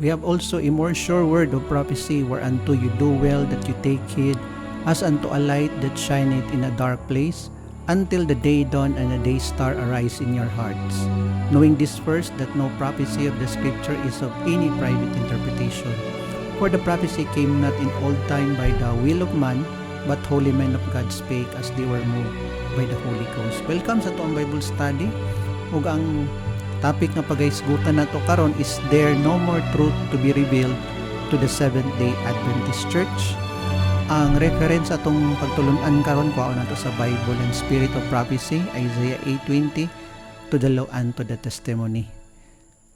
We have also a more sure word of prophecy, whereunto you do well that you take heed, as unto a light that shineth in a dark place, until the day dawn and the day star arise in your hearts. Knowing this first, that no prophecy of the Scripture is of any private interpretation. For the prophecy came not in old time by the will of man, but holy men of God spake as they were moved by the Holy Ghost. Welcome sa tuong Bible study. Ug ang topic nga pagaisgutan nato karon is there no more truth to be revealed to the Seventh-day Adventist Church. Ang reference atong pagtulun-an karon kuha nato sa Bible and Spirit of Prophecy, Isaiah 8:20, to the law and to the testimony.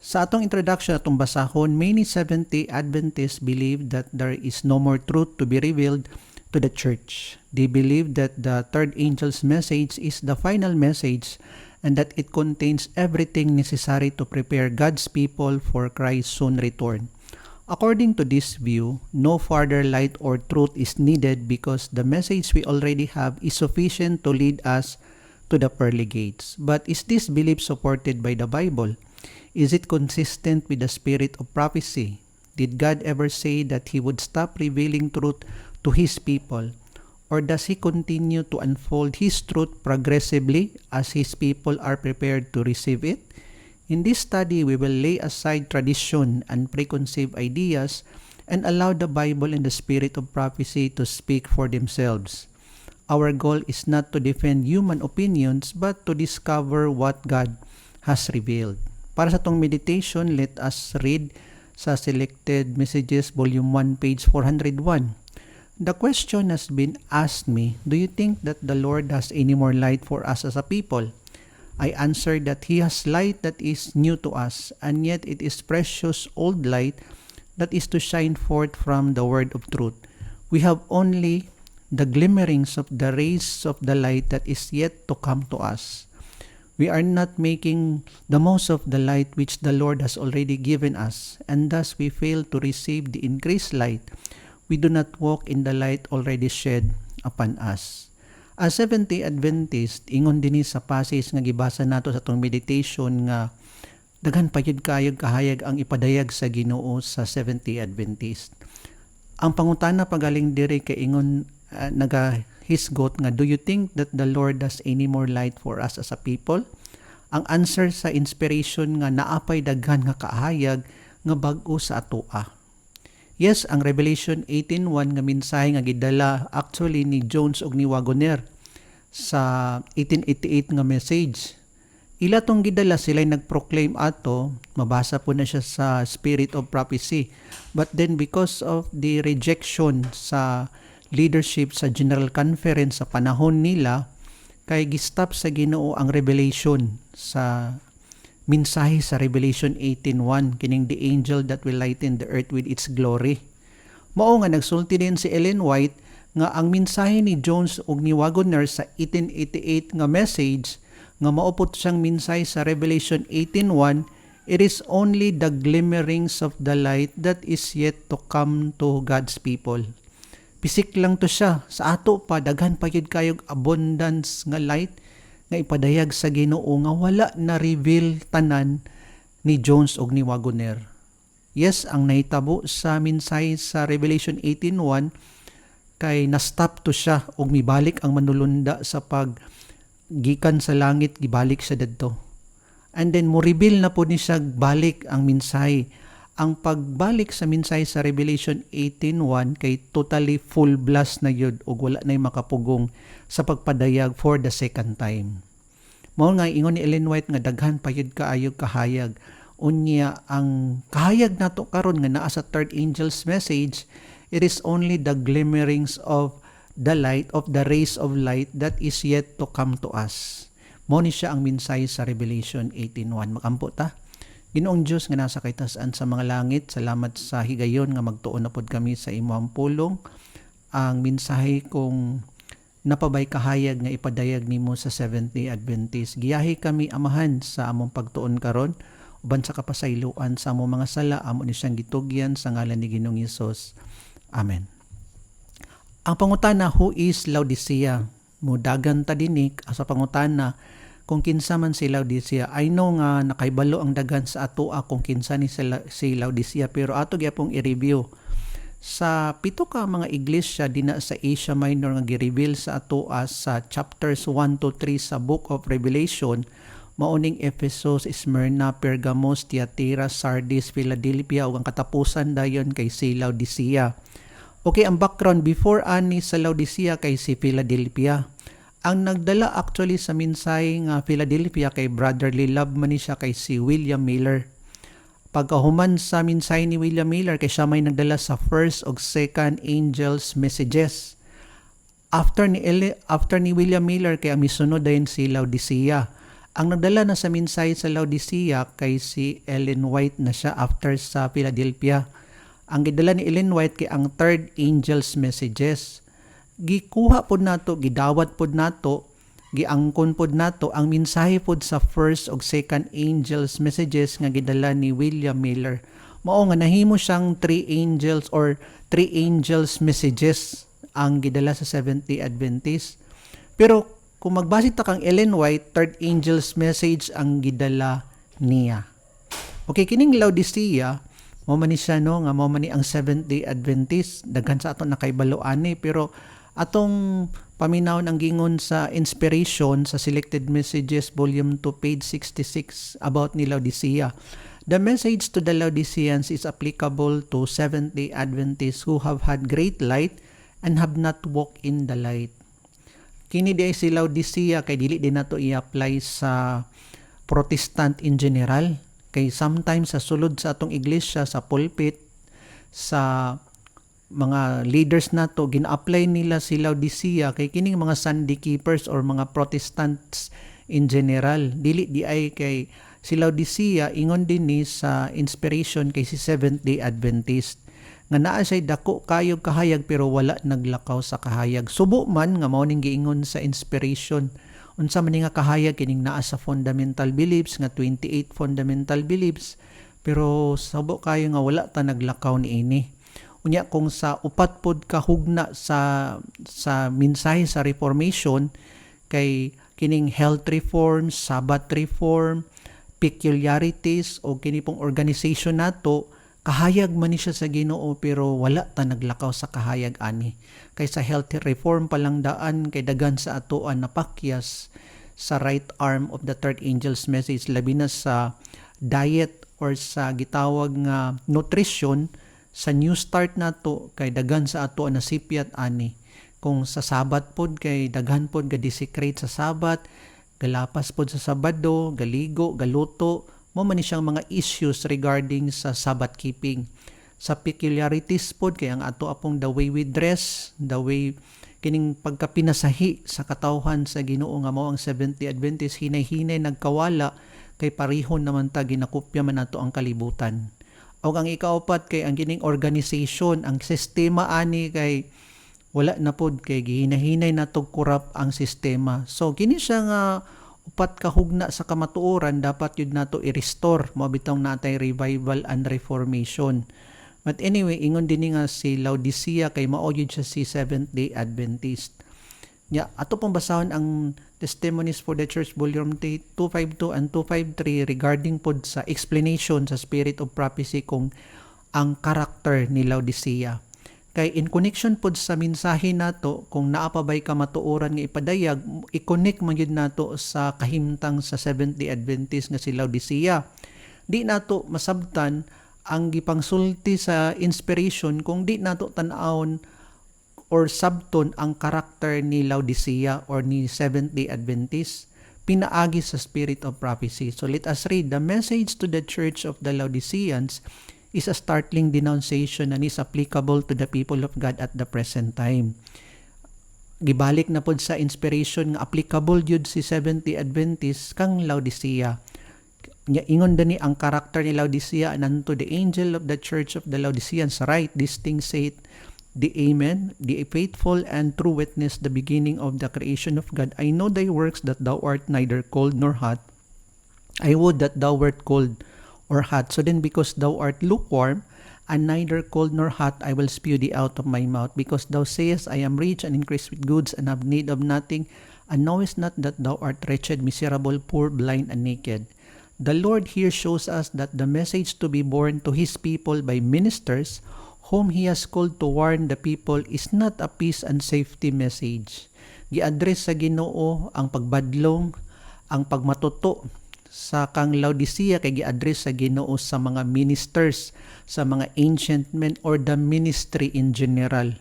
Sa atong introduction atong basahon, many Seventh-day Adventists believe that there is no more truth to be revealed to the church. They believe that the third angel's message is the final message and that it contains everything necessary to prepare God's people for Christ's soon return. According to this view, no further light or truth is needed because the message we already have is sufficient to lead us to the pearly gates. But is this belief supported by the Bible? Is it consistent with the spirit of prophecy? Did God ever say that He would stop revealing truth to His people? Or does He continue to unfold His truth progressively as His people are prepared to receive it? In this study, we will lay aside tradition and preconceived ideas and allow the Bible and the spirit of prophecy to speak for themselves. Our goal is not to defend human opinions but to discover what God has revealed. Para sa tong meditation, let us read sa Selected Messages, Volume 1, page 401. The question has been asked me, do you think that the Lord has any more light for us as a people? I answered that He has light that is new to us, and yet it is precious old light that is to shine forth from the word of truth. We have only the glimmerings of the rays of the light that is yet to come to us. We are not making the most of the light which the Lord has already given us, and thus we fail to receive the increased light. We do not walk in the light already shed upon us. As Seventh-day Adventist, ingon dinhi sa passage nga gibasa nato sa tong meditation nga daghan pa gyud kaayo kahayag ang ipadayag sa Ginoo sa Seventh-day Adventist. Ang pangutana pagaling diri kay ingon nagahisgot nga, do you think that the Lord has any more light for us as a people? Ang answer sa inspiration nga naapay daghan nga kaahayag nga bag-o sa atoa. Yes, ang Revelation 18:1 nga mensahe nga gidala actually ni Jones ug ni Wagoner sa 1888 nga message. Ila tong gidala, sila'y nag-proclaim ato, mabasa po na siya sa Spirit of Prophecy. But then because of the rejection sa leadership sa General Conference sa panahon nila, kay gistap sa Ginoo ang revelation sa mensahe sa Revelation 18:1, kining the angel that will lighten the earth with its glory. Mao nga nagsulti din si Ellen White nga ang mensahe ni Jones ug ni Wagoner sa 1888 nga message nga maupot siyang mensahe sa Revelation 18:1, it is only the glimmerings of the light that is yet to come to God's people. Pisik lang to siya. Sa ato pa, daghan pa yun kayong abundance nga light nga ipadayag sa Ginoo nga wala na reveal tanan ni Jones ug ni Wagoner. Yes, ang nahitabo sa mensahe sa Revelation 18:1 kay na-stop to siya ug mibalik ang manulunda sa gikan sa langit, gibalik siya didto. And then mo reveal na po ni siya balik ang mensahe. Ang pagbalik sa mensahe sa Revelation 18:1 kay totally full blast na yun ug wala na'y makapugong sa pagpadayag for the second time. Mao nga ingon ni Ellen White nga daghan pa yun kaayo kahayag. Unya ang kahayag nato karon nga naa sa third angel's message, it is only the glimmerings of the light, of the rays of light that is yet to come to us. Mao ni siya ang mensahe sa Revelation 18:1. Magampo ta. Ginoong Diyos nga nasa kaitasan sa mga langit, salamat sa higayon nga magtuon na pod kami sa imong pulong. Ang mensahe kong napabay kahayag nga ipadayag nimo sa Seventh-day Adventist. Giyahi kami amahan sa among pagtuon karon, uban sa kapasayloan sa among mga sala, amo ni siyang gitugyan sa ngalan ni Ginoong Hesus. Amen. Ang pangutana, who is Laodicea? Mudagan ta dinik sa pangutana kung kinsa man si Laodicea. I know nga nakaibalo ang daghan sa atoa kung kinsa ni si Laodicea, pero ato gyapong i-review. Sa pito ka mga iglesia dina sa Asia Minor nga gi-reveal sa atoa sa chapters 1 to 3 sa Book of Revelation, mauning Ephesus, Smyrna, Pergamos, Thyatira, Sardis, Philadelphia ug ang katapusan dayon kay si Laodicea. Okay, ang background before ani sa Laodicea kay si Philadelphia. Ang nagdala actually sa mensahe nga Philadelphia kay brotherly love man ni siya kay si William Miller. Pagkahuman sa mensahe ni William Miller kay siya may nagdala sa first ug second angels messages. After ni William Miller kay ang misunod dayon si Laodicea. Ang nagdala na sa mensahe sa Laodicea kay si Ellen White na siya after sa Philadelphia. Ang gidala ni Ellen White kay ang third angels messages. Gikuha pod nato, gidawat pod nato, giangkon pod nato ang mensahe pod sa first ug second angels messages nga gidala ni William Miller. Mao nga nahimo siyang three angels messages ang gidala sa Seventh-day Adventist. Pero kung magbase ta kang Ellen White, third angels message ang gidala niya. Okay, kining Laodicea, mao man ni siya no, nga mao man ni ang Seventh-day Adventist, daghan sa ato nakaibalo ani, pero atong paminawon ang gingon sa inspiration sa Selected Messages Volume 2 page 66 about ni Laodicea. The message to the Laodiceans is applicable to Seventh-day Adventists who have had great light and have not walked in the light. Kini di si Laodicea kay dili din nato i-apply sa Protestant in general, kay sometimes sa sulod sa atong iglesia, sa pulpit, sa mga leaders nato gina-apply nila si Laodicea kay kining mga Sunday keepers or mga Protestants in general. Dili di ay kay si Laodicea ingon din ni sa inspiration kay si Seventh-day Adventist nga naa siya dako kayog kahayag pero wala naglakaw sa kahayag. Subo man nga mao ning giingon sa inspiration unsa man nga kahayag kining naa sa fundamental beliefs nga 28 fundamental beliefs, pero subo kayo nga wala ta naglakaw niini. Unya kung sa upat pod ka hugna sa mensahe sa Reformation kay kining health reform, Sabbath reform, peculiarities o kini pong organization nato, kahayag man ni siya sa Ginoo pero wala ta naglakaw sa kahayag ani. Kay sa health reform palang daan kay dagan sa atoan napakyas sa right arm of the third angel's message, labi na sa diet or sa gitawag nga nutrition. Sa new start nato kay daghan sa ato na sipiat ani. Kung sa Sabat pod kay daghan pod ga desecrate sa Sabat, galapas pod sa Sabado, galigo, galuto, mo man ni siyang mga issues regarding sa Sabbath keeping. Sa peculiarities pod kay ang ato apong the way we dress, the way kining pagkapinasahi sa katawhan sa Ginoo nga mao ang Seventh-day Adventist hinay-hinay nagkawala kay parihon naman ta ginakopya man nato ang kalibutan. O ang ikaapat kay ang kining organization, ang sistema ani kay wala na pod kay gihinahinay na tog kurap ang sistema. So kini siya nga upat ka hugna sa kamatuoran dapat yun nato i-restore, mabitaw natay revival and reformation. But anyway, ingon din nga si Laodicea kay mao yun siya si Seventh-day Adventist. Ato pong basahon ang Testimonies for the Church Volume 252 and 253 regarding pod sa explanation sa Spirit of Prophecy kung ang karakter ni Laodicea. Kay in connection pod sa mensahe nato, kung naapabay ka matuoran nga ipadayag, i-connect man yun nato sa kahimtang sa Seventh-day Adventist nga si Laodicea. Di nato masabtan ang gipangsulti sa inspiration kung di nato tan-awon or sabton ang karakter ni Laodicea or ni Seventh-day Adventist, pinaagi sa Spirit of Prophecy. So let us read. The message to the Church of the Laodiceans is a startling denunciation and is applicable to the people of God at the present time. Gibalik na pod sa inspiration nga applicable yun si Seventh-day Adventist kang Laodicea. Ingon dani ang karakter ni Laodicea, and unto the angel of the Church of the Laodiceans write, these things saith the Amen, the faithful and true witness, the beginning of the creation of God. I know thy works, that thou art neither cold nor hot. I would that thou wert cold or hot. So then, because thou art lukewarm, and neither cold nor hot, I will spew thee out of my mouth. Because thou sayest, I am rich and increased with goods, and have need of nothing, and knowest not that thou art wretched, miserable, poor, blind, and naked. The Lord here shows us that the message to be borne to His people by ministers whom He has called to warn the people is not a peace and safety message. Gi-address sa Ginoo ang pagbadlong, ang pagmatuto sa kang Laodicea, kay gi-address sa Ginoo sa mga ministers, sa mga ancient men or the ministry in general.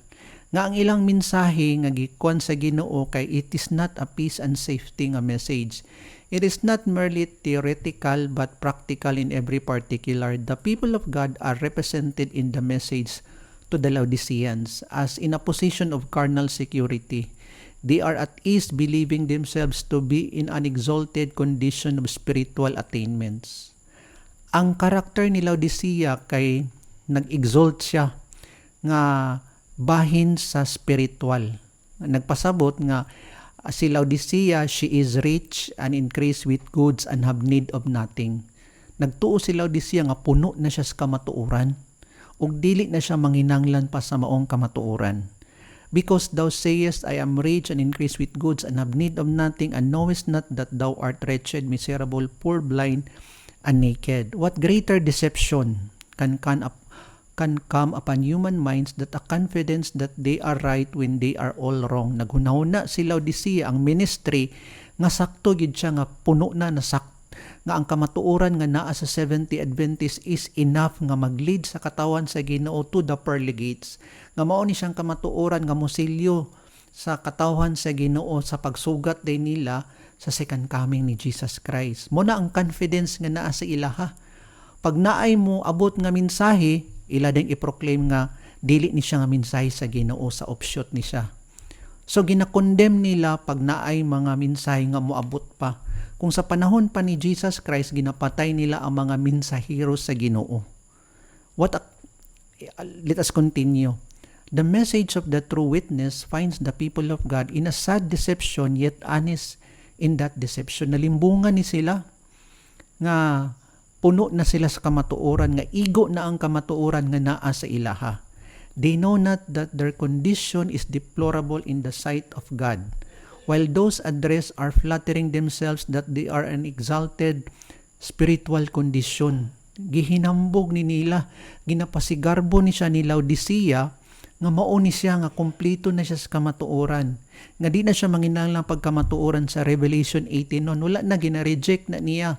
Nga ang ilang mensahe nga gikuan sa Ginoo kay it is not a peace and safety nga message. It is not merely theoretical but practical in every particular. The people of God are represented in the message to the Laodiceans as in a position of carnal security. They are at ease believing themselves to be in an exalted condition of spiritual attainments. Ang karakter ni Laodicea kay nag-exalt siya nga bahin sa spiritual. Nagpasabot nga si Laodicea, she is rich and increased with goods and have need of nothing. Nagtuo si Laodicea nga puno na siya sa kamatuoran ug dili na siya manginanglan pa sa maong kamatuoran. Because thou sayest, I am rich and increased with goods and have need of nothing, and knowest not that thou art wretched, miserable, poor, blind, and naked. What greater deception can come upon human minds that a confidence that they are right when they are all wrong. Naghunahuna si Laodicea ang ministry nga sakto gid siya nga puno na nga ang kamatuoran nga naa sa 70 Adventist is enough nga mag-lead sa katawan sa Ginoo to the pearly gates. Nga mao ni siyang kamatuoran nga mosilyo sa katawan sa Ginoo sa pagsugat din nila sa second coming ni Jesus Christ. Mo na ang confidence nga naa sa ilaha. Pag naay mo abot nga mensahe, ila ding i-proclaim nga dili ni siya nga mensahe sa Ginoo sa offshoot ni siya. So ginakondem nila pag naay mga mensahe nga moabot pa. Kung sa panahon pa ni Jesus Christ ginapatay nila ang mga mensahero sa Ginoo. Let us continue. The message of the true witness finds the people of God in a sad deception yet honest in that deception. Nalimbungan ni sila nga puno na sila sa kamatuoran, nga igo na ang kamatuoran nga naa sa ilaha. They know not that their condition is deplorable in the sight of God, while those addressed are flattering themselves that they are an exalted spiritual condition. Gihinambog ni nila, ginapasigarbo ni siya ni Laodicea, nga mao ni siya nga kumpleto na siya sa kamatuoran. Nga di na siya manginahanglang pagkamatuoran sa Revelation 18 noon, wala na, gina-reject na niya.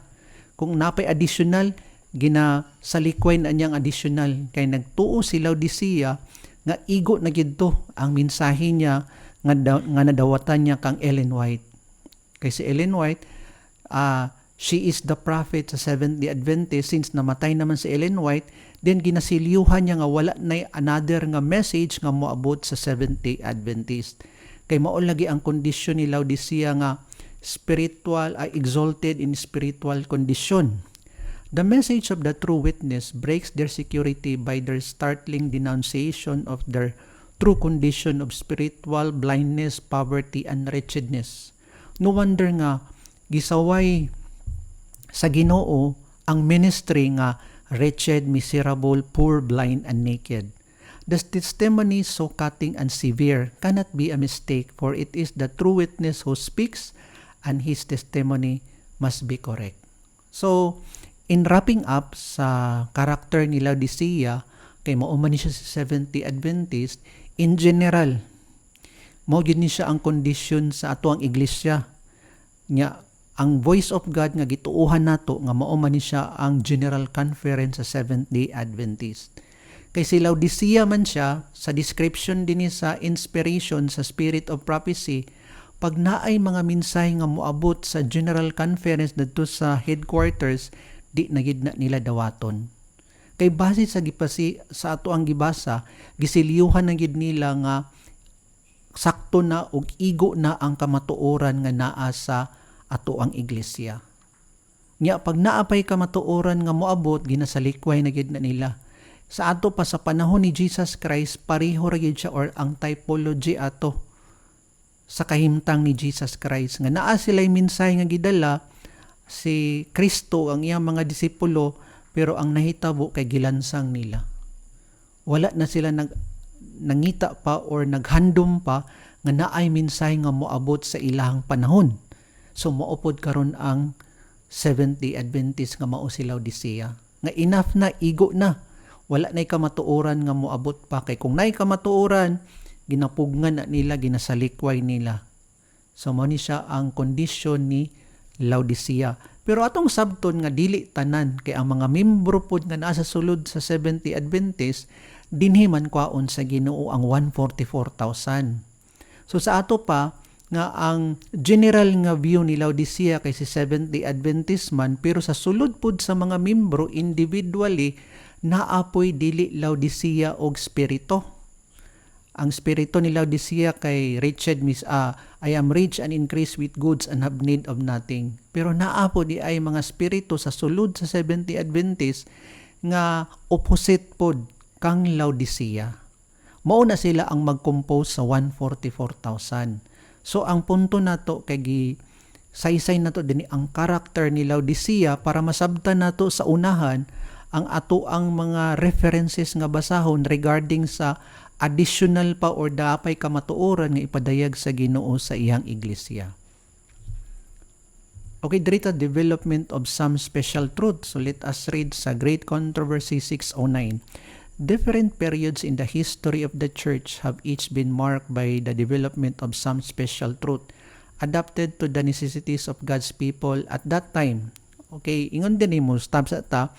Kung napay additional, ginasalikway na niyang additional. Kay nagtuo si Laodicea nga igo na gidto ang mensahe niya nga nadawatan niya kang Ellen White. Kay si Ellen White, she is the prophet sa Seventh-day Adventist. Since namatay naman si Ellen White, then ginasilyuhan niya nga wala na another nga message nga moabot sa Seventh-day Adventist. Kay mao lagi ang kondisyon ni Laodicea nga spiritual, exalted in spiritual condition. The message of the true witness breaks their security by their startling denunciation of their true condition of spiritual blindness, poverty, and wretchedness. No wonder nga gisaway sa Ginoo ang ministry nga wretched, miserable, poor, blind, and naked. The testimony so cutting and severe cannot be a mistake, for it is the true witness who speaks, and his testimony must be correct. So, in wrapping up sa karakter ni Laodicea, kay mauman ni siya sa 70 Adventist, in general, mao gid ni siya ang kondisyon sa ato ang iglesia. Nya, ang voice of God nga gituuhan nato nga mauman ni siya ang General Conference sa Seventh-day Adventist. Kay si Laodicea man siya, sa description din ni sa inspiration sa Spirit of Prophecy, pag naay mga mensahe nga moabot sa General Conference dito sa headquarters, di na gid na nila dawaton. Kay base sa sa ato ang gibasa, gisilyuhan na gid nila nga sakto na ug igo na ang kamatuoran nga naa sa ato ang iglesia. Nya pag naapay kamatuoran nga moabot, ginasalikway na gid na nila. Sa ato pa sa panahon ni Jesus Christ, pareho ra gid siya or ang typology ato sa kahimtang ni Jesus Christ. Nga naa sila'y mensahe nga gidala si Kristo ang iyang mga disipulo, pero ang nahitabo kay gilansang nila. Wala na sila nangita pa or naghandom pa nga naay minsay nga moabot sa ilahang panahon. So moupod karon ang Seventh Day Adventist nga mao si Laodicea. Nga enough na, igo na. Wala na'y kamatuoran nga moabot pa. Kay kung na'y kamatuoran, ginapugngan na nila, ginasalikway nila. So mao ni siya ang kondisyon ni Laodicea. Pero atong sabton nga dili tanan, kay ang mga membro pod nga naa sa sulod sa Seventh Day Adventist, dinhi man kwaon sa Ginoo ang 144,000. So sa ato pa, nga ang general nga view ni Laodicea kay si Seventh Day Adventist man, pero sa sulod pod sa mga membro individually, naapoy dili Laodicea og spirito. Ang spirito ni Laodicea kay Richard I am rich and increase with goods and have need of nothing. Pero naapo di ay mga spirito sa sulod sa Seventh Day Adventist nga opposite pod kang Laodicea. Mao na sila ang mag-compose sa 144,000. So ang punto nato kay saysay nato dinhi ang karakter ni Laodicea para masabtan nato sa unahan ang ato ang mga references nga basahon regarding sa additional pa or daapay kamatuoran nga ipadayag sa Ginoo sa iyang iglesia. Okay, dito development of some special truth. So let us read sa Great Controversy 609. Different periods in the history of the church have each been marked by the development of some special truth adapted to the necessities of God's people at that time. Okay, ingon din mo, stop sa ta,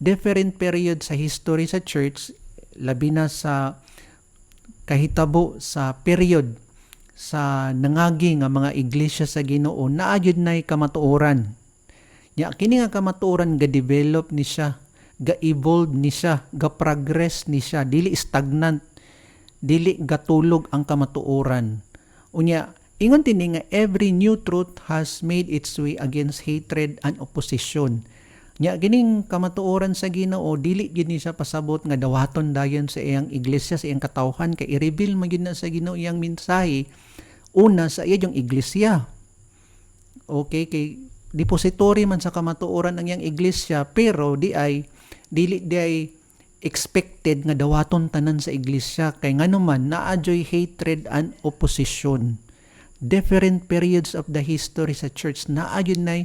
different periods sa history sa church, labi na sa kahitabo sa period sa nangagi nga mga iglesia sa Ginoo, naayod na'y kamatuoran. Nya, kini nga kamatuoran ga-develop ni siya, ga-evolve ni siya, ga-progress ni siya, dili stagnant, dili gatulog ang kamatuoran. Unya, ingon tini nga every new truth has made its way against hatred and opposition. Nya, gining kamatuoran sa Ginoo, dili gyud ni siya pasabot nga dawaton dayon sa iyang iglesia, sa iyang katawhan, kay i-reveal man gyud na sa Ginoo iyang mensahe una sa iyang iglesia. Okay, kay depository man sa kamatuoran ang iyang iglesia, pero dili di ay expected nga dawaton tanan sa iglesia, kay nganuman naadyoy hatred and opposition. Different periods of the history sa church naadyoy nay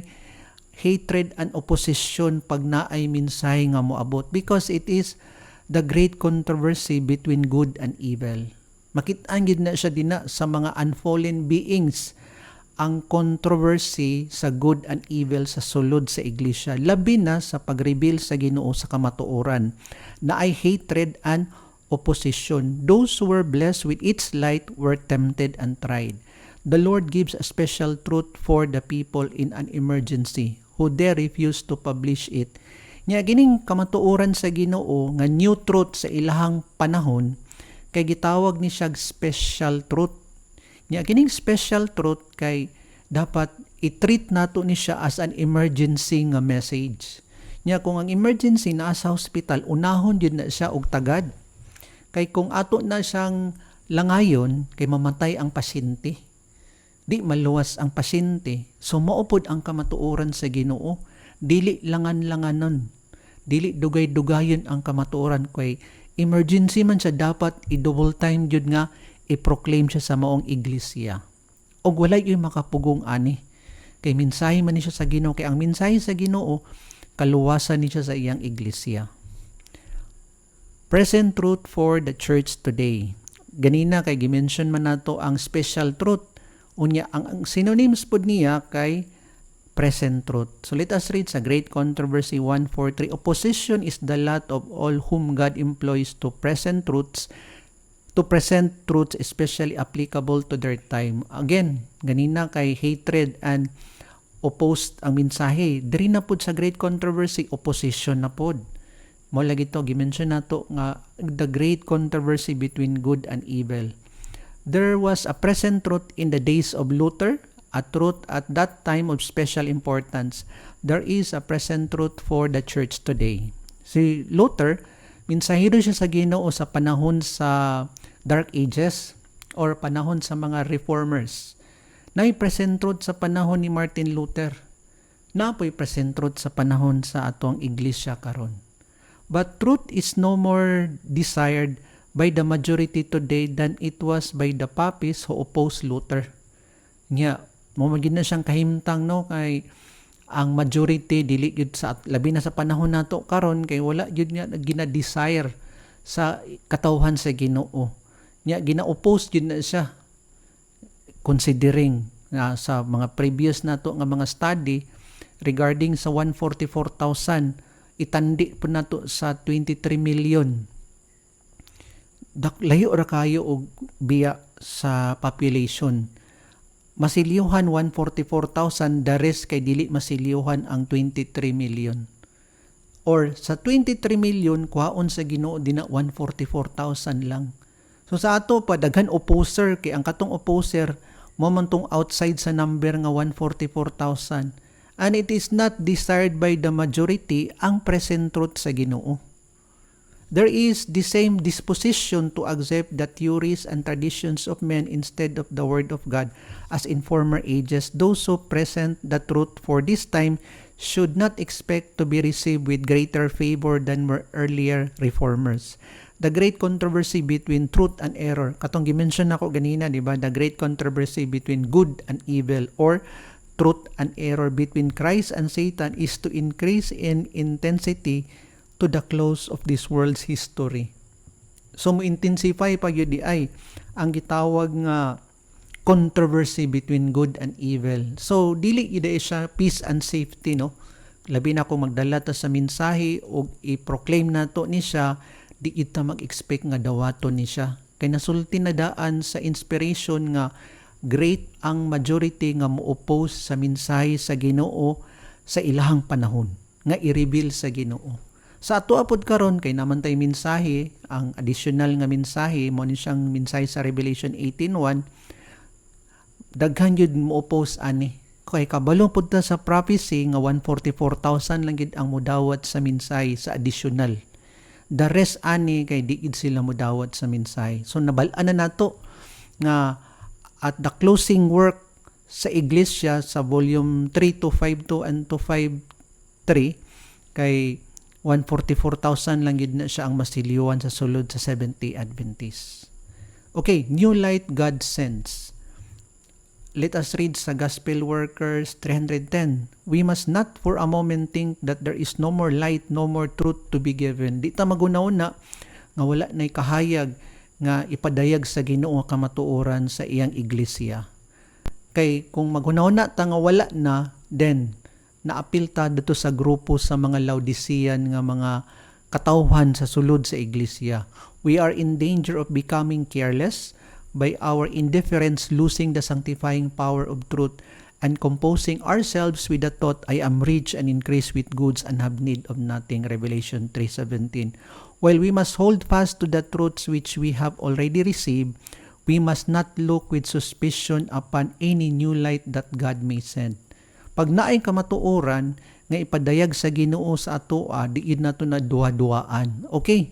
hatred and opposition pag naay minsay nga moabot, because it is the great controversy between good and evil. Makit-an gid na siya dina sa mga unfallen beings ang controversy sa good and evil sa sulod sa iglesia, labi na sa pag-reveal sa Ginoo sa kamatuoran na ay hatred and opposition. Those who were blessed with its light were tempted and tried. The Lord gives a special truth for the people in an emergency who dare refuse to publish it. Nya gining kamatuoran sa Ginoo nga new truth sa ilahang panahon, kay gitawag ni siya special truth. Nya kining special truth kay dapat i-treat nato ni siya as an emergency nga message. Nya kung ang emergency naa sa hospital, unahon yun na siya og tagad. Kay kung ato na siyang langayon, kay mamatay ang pasyente. Di maluwas ang pasyente. So maupod ang kamatuoran sa Ginoo. Dili langan-langanon. Dili dugay-dugayon ang kamatuoran, kay emergency man siya, dapat i-double time jud nga i-proclaim siya sa maong iglesia. Og walay yung makapugong ani. Kay mensahe man ni siya sa Ginoo, kay ang mensahe sa Ginoo kaluwasan ni siya sa iyang iglesia. Present truth for the church today. Ganina kay gimension man nato ang special truth. Unya ang synonyms pod niya kay present truth. So let us read sa Great Controversy 143. Opposition is the lot of all whom God employs to present truths especially applicable to their time. Again, ganina kay hatred and opposed ang mensahe. Diri na pod sa Great Controversy, opposition na pod. Mo lagi to gimension nato nga the great controversy between good and evil. There was a present truth in the days of Luther, a truth at that time of special importance. There is a present truth for the church today. Si Luther, minsahero siya sa Ginoo sa panahon sa Dark Ages or panahon sa mga reformers. Nay present truth sa panahon ni Martin Luther. Napoy present truth sa panahon sa atong iglesia karon. But truth is no more desired by the majority today than it was by the papists who opposed Luther. Nya, mamagin na siyang kahimtang no kay ang majority dili gyud sa labi na sa panahon nato karon kay wala gyud nga gina-desire sa katawhan sa Ginoo. Nya gina-oppose gyud na siya considering nga sa mga previous nato nga mga study regarding sa 144,000 itandi po nato sa 23 million. Layo ra kayo og biya sa population. Masiliuhan 144,000, the rest kay dili masiliuhan ang 23 million. Or sa 23 million, kuhaon sa Ginoo dina 144,000 lang. So sa ato pa, daghan opposer, kay ang katong opposer, mo man tong outside sa number nga 144,000. And it is not desired by the majority ang present truth sa Ginoo. There is the same disposition to accept the theories and traditions of men instead of the Word of God as in former ages. Those who present the truth for this time should not expect to be received with greater favor than were earlier reformers. The great controversy between truth and error. Katong gimension ako ganina, di ba? The great controversy between good and evil or truth and error between Christ and Satan is to increase in intensity to the close of this world's history. So mo-intensify pa yun di ay ang gitawag nga controversy between good and evil. So dili ida siya peace and safety no. Labi na kung magdala ta sa mensahe o i-proclaim nato ni siya, di ita mag-expect nga dawaton ni siya. Kay nasulti na daan sa inspiration nga great ang majority nga mo-oppose sa mensahe sa Ginoo sa ilahang panahon nga i-reveal sa Ginoo. Sa ato apod karon kay naman tay mensahe, ang additional nga mensahe mo ni siyang mensahe sa Revelation 18:1, daghan gyud mo oppose ani. Kay kabalo pud ta sa prophecy nga 144,000 lang gid ang modawat sa mensahe sa additional. The rest ani kay di gid sila modawat sa mensahe. So nabal-an na nato nga at the closing work sa Iglesia sa volume 3 to 5 and to 5:3 kay 144,000 lang yun na siya ang masiliwan sa sulod sa Seventh-day Adventist. Okay, new light God sends. Let us read sa Gospel Workers 310. We must not for a moment think that there is no more light, no more truth to be given. Di ta magunauna nga wala na'y kahayag nga ipadayag sa Ginoo kamatuoran sa iyang iglesia. Kay kung magunauna ta nga wala na, then naapil ta dito sa grupo sa mga Laodicean nga mga katawhan sa sulod sa iglesia. We are in danger of becoming careless by our indifference losing the sanctifying power of truth and composing ourselves with the thought, I am rich and increase with goods and have need of nothing. Revelation 3:17. While we must hold fast to the truths which we have already received, we must not look with suspicion upon any new light that God may send. Pag naay kamatuoran nga ipadayag sa Ginoo sa atoa, diin nato na duwa-duaan. Okay,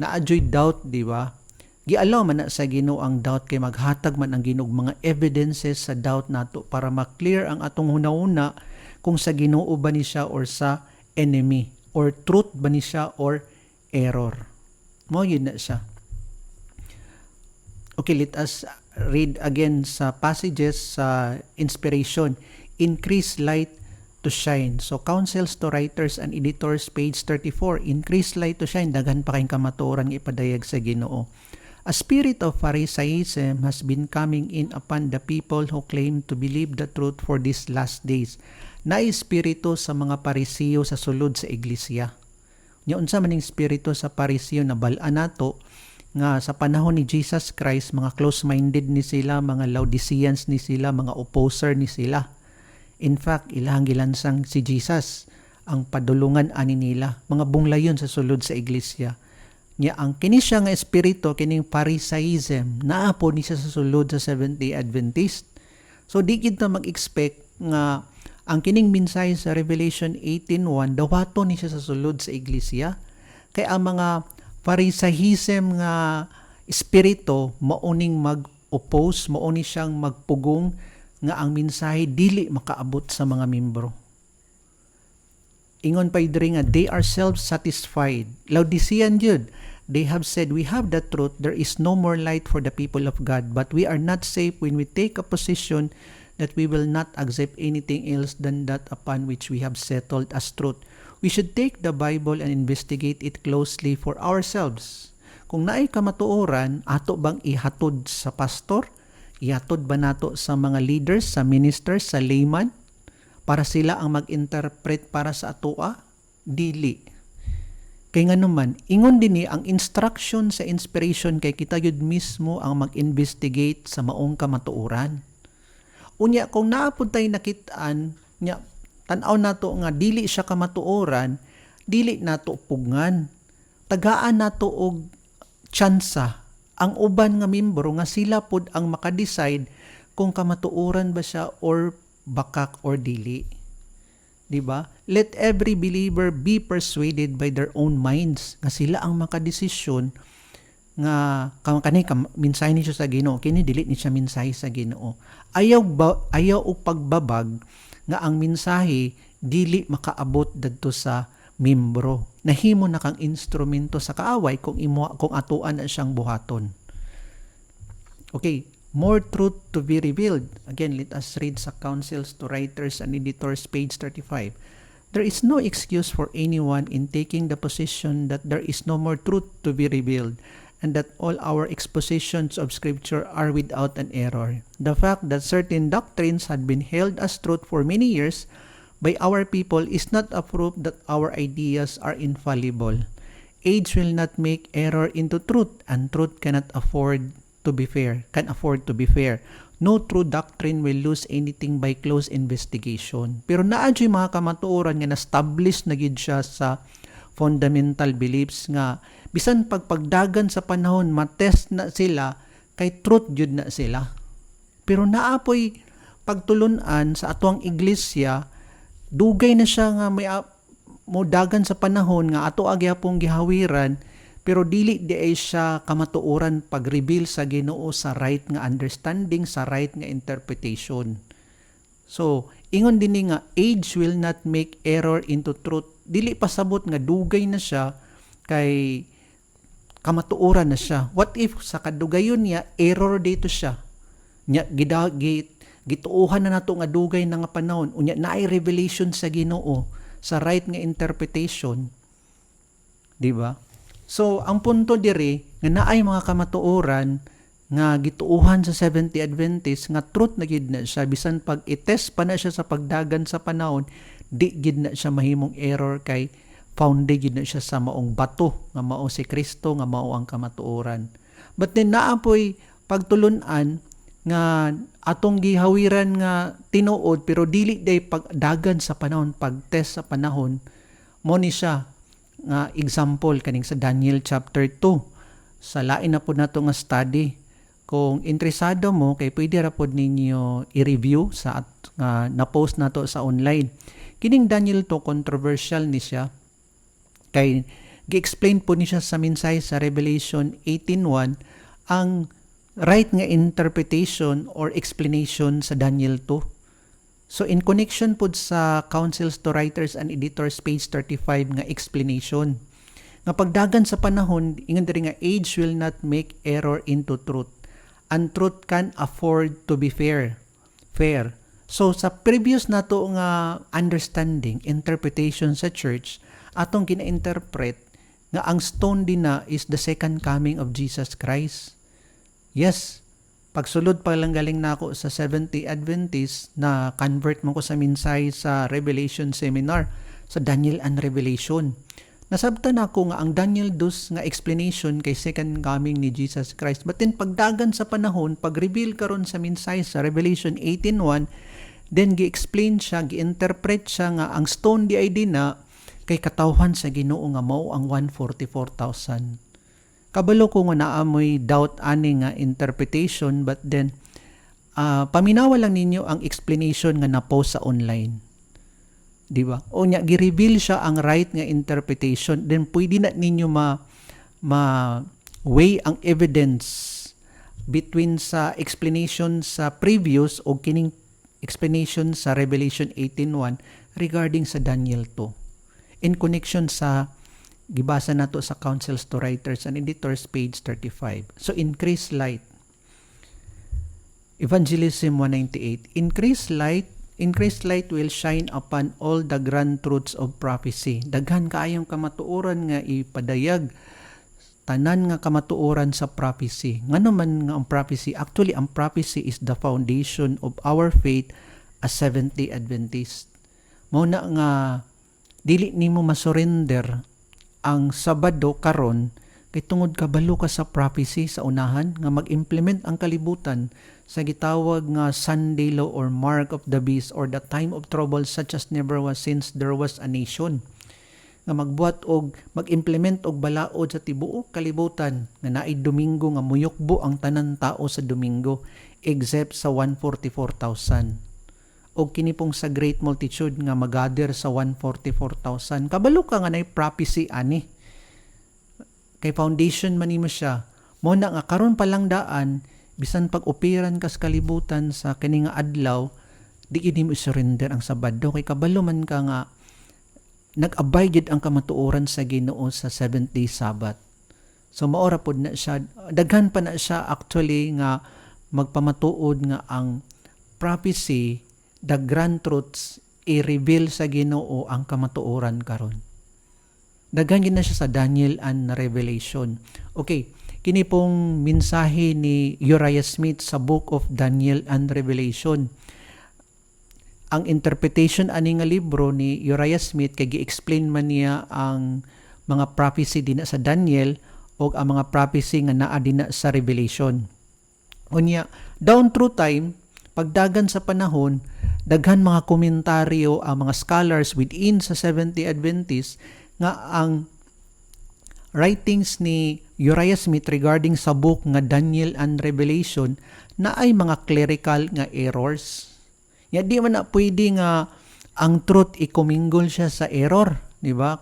naadyoy doubt, di ba? Gialaw man na sa Ginoo ang doubt kay maghatag man ang Ginoo mga evidences sa doubt nato para ma-clear ang atong hunahuna kung sa Ginoo ba ni siya or sa enemy, or truth ba ni siya or error. Mao yun na siya. Okay, let us read again sa passages sa inspiration. Increase light to shine. So, counsels to writers and editors, page 34. Increase light to shine. Daghan pa kayong kamatuoran nga ipadayag sa Ginoo. A spirit of Pharisaism has been coming in upon the people who claim to believe the truth for these last days. Espiritu sa mga Parisiyo sa sulod sa iglesia. Unsa man ning espiritu sa Parisiyo na bal-an nato nga sa panahon ni Jesus Christ, mga close-minded ni sila, mga Laodiceans ni sila, mga opposer ni sila. In fact, ilang gilansang si Jesus ang padulungan ani nila, mga bunglayon sa sulod sa iglesia. Nya ang kini siya nga espiritu kining Pharisaism naa po ni siya sa sulod sa Seventh-day Adventist. So di gid ta mag-expect nga ang kining mensahe sa Revelation 18:1 dawaton ni siya sa sulod sa iglesia. Kay ang mga Pharisaism nga espiritu mauning mag-oppose, mauni siyang magpugong nga ang mensahe dili makaabot sa mga membro. Ingon pa diri nga they are self-satisfied. Laodicean jud. They have said, we have the truth, there is no more light for the people of God, but we are not safe when we take a position that we will not accept anything else than that upon which we have settled as truth. We should take the Bible and investigate it closely for ourselves. Kung naay kamatuoran, ato bang ihatod sa pastor? Ihatod ba nato sa mga leaders, sa ministers, sa layman? Para sila ang mag-interpret para sa atoa? Dili. Kay nga naman, ingon din ni ang instruction sa inspiration kay kita yun mismo ang mag-investigate sa maong kamatuoran. Unya, kung naapod tayo nakitaan, nya, tanaw nato nga dili siya kamatuoran, dili nato pugngan. Tagaan nato og tsansa ang uban nga membro nga sila pod ang makadecide kung kamatuoran ba siya or bakak or dili. Diba? Let every believer be persuaded by their own minds nga sila ang makadesisyon nga kani minsay ni siya sa Ginoo, kini dili ni siya minsay sa Ginoo. Ayaw og pagbabag nga ang mensahe dili makaabot dadto sa membro. Nahimo na kang instrumento sa kaaway kung atuan na siyang buhaton. Okay, more truth to be revealed. Again, let us read sa Counsels to Writers and Editors, page 35. There is no excuse for anyone in taking the position that there is no more truth to be revealed and that all our expositions of Scripture are without an error. The fact that certain doctrines had been held as truth for many years by our people is not a proof that our ideas are infallible. Age will not make error into truth, and truth cannot afford to be fair. No true doctrine will lose anything by close investigation. Pero naadyo mga kamatuoran nga na-establish na gid siya sa fundamental beliefs nga bisan pagpagdagan sa panahon matest na sila kay truth jud na sila. Pero naapoy pagtulunan sa atuang iglesia, dugay na siya nga may modagan sa panahon nga ato agyapong gihawiran, pero dili di ay siya kamatuoran pag-reveal sa Ginoo sa right nga understanding, sa right nga interpretation. So, ingon din nga, age will not make error into truth. Dili pasabot nga dugay na siya kay kamatuoran na siya. What if sa kadugayon niya, error dito siya? Nya, gituuhan na nato nga dugay na nga panahon. Unya, naay revelation sa Ginoo, sa right nga interpretation. Diba? So, ang punto diri, nga naay mga kamatuoran nga gituuhan sa Seventh Adventist nga truth na gid na siya, bisan pag i-test pa na siya sa pagdagan sa panahon, di gid na siya mahimong error kay founded gid na siya sa maong bato nga mao si Kristo, nga mao ang kamatuoran. But then naapoy pagtulunan nga atong gihawiran nga tinuod pero dili day pagdagan sa panahon, pag-test sa panahon, mo ni siya nga example kaning sa Daniel chapter 2. Sa lain na po nato nga study. Kung interesado mo, kay pwede ra pod ninyo i-review sa na-post nato sa online. Kining Daniel 2, controversial ni siya. Kay gi-explain po ni siya sa mensahe sa Revelation 18:1 ang right nga interpretation or explanation sa Daniel 2. So in connection po sa Counsels to Writers and Editors, page 35 nga explanation. Nga pagdagan sa panahon, ingon diri nga age will not make error into truth, and truth can afford to be fair. So sa previous nato nga understanding, interpretation sa church, atong gina-interpret nga ang stone din na is the second coming of Jesus Christ. Yes, pagsulod pa lang galing na ako sa Seventh Adventist, na convert mo ko sa minsay sa Revelation Seminar, sa Daniel and Revelation. Nasabtan ako nga ang Daniel 2 nga explanation kay second coming ni Jesus Christ. But then pagdagan sa panahon, pag-reveal karon sa minsay sa Revelation 18:1, then gi-explain siya, gi-interpret siya nga ang stone di ay na kay katawhan sa Ginoo nga mao ang 144,000. Kabalo ko nga naamoy doubt ani nga interpretation, but then paminawa lang ninyo ang explanation nga na-post sa online. Di ba? O nya gi-reveal siya ang right nga interpretation, then pwede na ninyo weigh ang evidence between sa explanation sa previous o kining explanation sa Revelation 18:1 regarding sa Daniel 2 in connection sa Gibasa nato sa Counsels to Writers and Editors, page 35. So, increase light. Evangelism 198. Increased light will shine upon all the grand truths of prophecy. Daghan kaayong kamatuoran nga ipadayag, tanan nga kamatuoran sa prophecy. Ngano man nga ang prophecy? Actually, ang prophecy is the foundation of our faith as Seventh-day Adventist. Mao na nga dili nimo masurrender ang Sabado karon kay tungod kabalo ka sa prophecy sa unahan nga mag-implement ang kalibutan sa gitawag nga Sunday law or mark of the beast or the time of trouble such as never was since there was a nation. Nga magbuhat og mag-implement og balaod sa tibuok kalibutan nga naay Domingo nga muyukbo ang tanan tao sa Domingo except sa 144,000. O kini pong sa great multitude nga magader sa 144,000. Kabalo ka nga nay prophecy ani. Kay foundation man nimo siya. Mo na nga karon pa lang daan bisan pag-operan kas kalibutan sa kini nga adlaw, di gid mo surrender ang Sabado kay kabalo man ka nga nag-abide ang kamatuoran sa Ginoo sa 7th-day Sabbath. So maora pod na siya, daghan pa na siya actually nga magpamatuod nga ang prophecy, the grand truths i-reveal sa Ginoo ang kamatuoran karon. Daghan gid na siya sa Daniel and Revelation. Okay, kini pong mensahe ni Uriah Smith sa Book of Daniel and Revelation. Ang interpretation ani nga libro ni Uriah Smith kay gi-explain man niya ang mga prophecy dinha sa Daniel o ang mga prophecy nga naa dinha sa Revelation. Unya, down through time, pagdagan sa panahon, daghan mga komentaryo ang mga scholars within sa Seventh-day Adventist nga ang writings ni Uriah Smith regarding sa book nga Daniel and Revelation na ay mga clerical nga errors. Ya di man na pwede nga ang truth i-commingle siya sa error, di ba?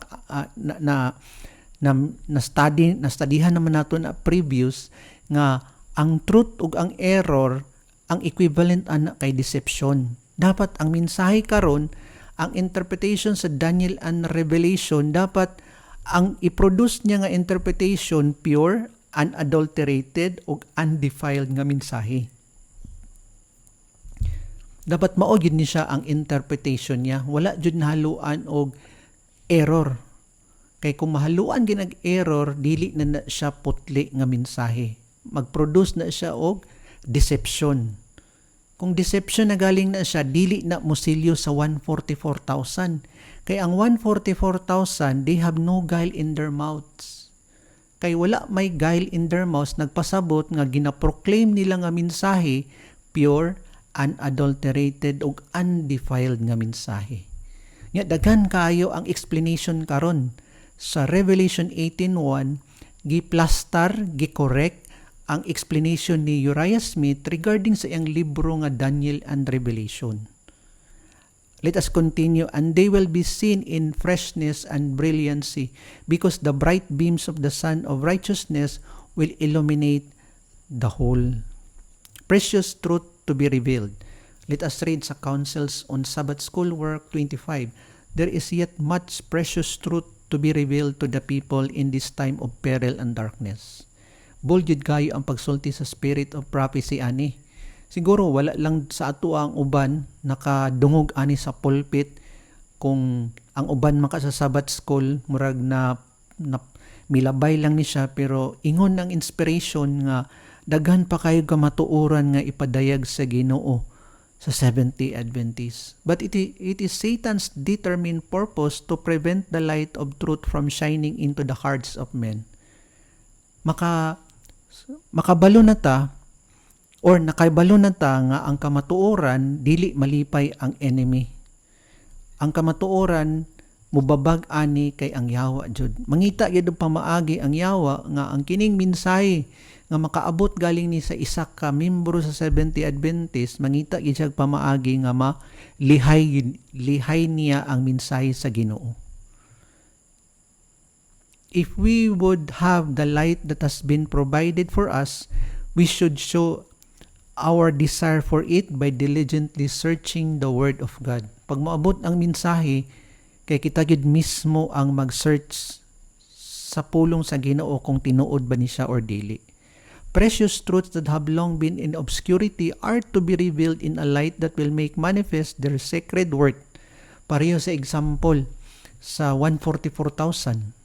Na-studyhan naman nato na previous nga ang truth ug ang error ang equivalent ana kay deception. Dapat ang mensahe karon, ang interpretation sa Daniel and Revelation, dapat ang i-produce niya nga interpretation pure, unadulterated ug undefiled nga mensahe. Dapat mao gyud ni siya ang interpretation niya, wala jud nahaluan og error. Kay kung mahaluan ginag error, dili na siya putli nga mensahe. Mag-produce na siya og deception. Kung deception na galing na siya, dili na mosilyo sa 144,000. Kay ang 144,000, they have no guile in their mouths. Kay wala may guile in their mouths, nagpasabot nga ginaproclaim nila nga mensahe, pure, unadulterated ug undefiled nga mensahe. Nya daghan kaayo ang explanation karon sa Revelation 18:1, giplastar, gikorek ang explanation ni Uriah Smith regarding sa iyang libro nga Daniel and Revelation. Let us continue. And they will be seen in freshness and brilliancy, because the bright beams of the sun of righteousness will illuminate the whole. Precious truth to be revealed. Let us read sa Counsels on Sabbath School Work 25. There is yet much precious truth to be revealed to the people in this time of peril and darkness. Bold yun kayo ang pagsulti sa spirit of prophecy ani. Siguro wala lang sa ato ang uban nakadungog ani sa pulpit, kung ang uban maka sa Sabbath School murag na milabay lang ni siya, pero ingon ang inspiration nga daghan pa kayo kamatuoran nga ipadayag sa Ginoo sa Seventh-day Adventist. But it is Satan's determined purpose to prevent the light of truth from shining into the hearts of men. Makabalo na ta or nakaibalo na ta nga ang kamatuoran dili malipay ang enemy. Ang kamatuoran mubabag ani kay ang yawa jud. Mangita gyud pamaagi ang yawa nga ang kining mensahe nga makaabot galing ni sa isa ka membro sa Seventh-day Adventist, mangita gyud siya pamaagi nga lihay niya ang mensahe sa Ginoo. If we would have the light that has been provided for us, we should show our desire for it by diligently searching the Word of God. Pag maabot ang mensahe, kay kita gid mismo ang mag-search sa pulong sa Ginoo kung tinuod ba ni siya or dili. Precious truths that have long been in obscurity are to be revealed in a light that will make manifest their sacred worth. Pareho sa example sa 144,000.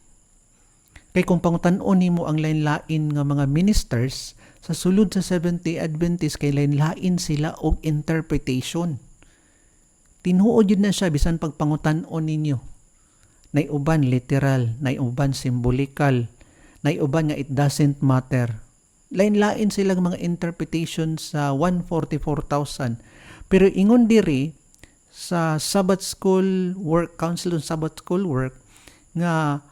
Kay kung pangutan-on nimo ang lain-lain nga mga ministers sa sulod sa Seventh-day Adventist, kay lain-lain sila og interpretation. Tinuod yun na siya bisan pagpangutan-on ninyo. Nay uban literal, nay uban symbolikal, nay uban nga it doesn't matter. Lain-lain silang mga interpretation sa 144,000. Pero ingon diri sa Sabbath School work, Council on Sabbath School work, nga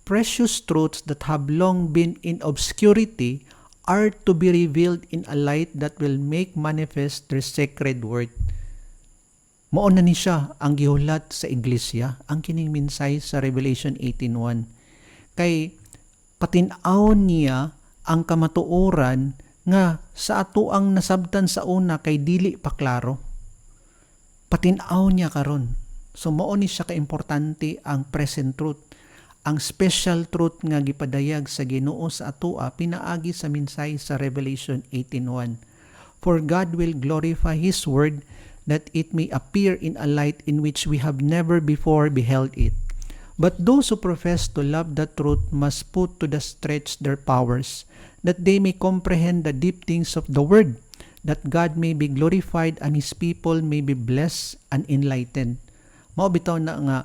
precious truths that have long been in obscurity are to be revealed in a light that will make manifest their sacred word. Mao na ni siya ang gihulat sa iglesia, ang kining minsay sa Revelation 18:1. Kay patin-aw niya ang kamatuoran nga sa ato ang nasabtan sa una kay dili pa klaro. Patin-aw niya karon. So mao ni siya kaimportante ang present truth. Ang special truth nga gipadayag sa Ginoo sa atoa pinaagi sa minsay sa Revelation 18:1. For God will glorify His word that it may appear in a light in which we have never before beheld it. But those who profess to love the truth must put to the stretch their powers, that they may comprehend the deep things of the word, that God may be glorified and His people may be blessed and enlightened. Mao bitaw na nga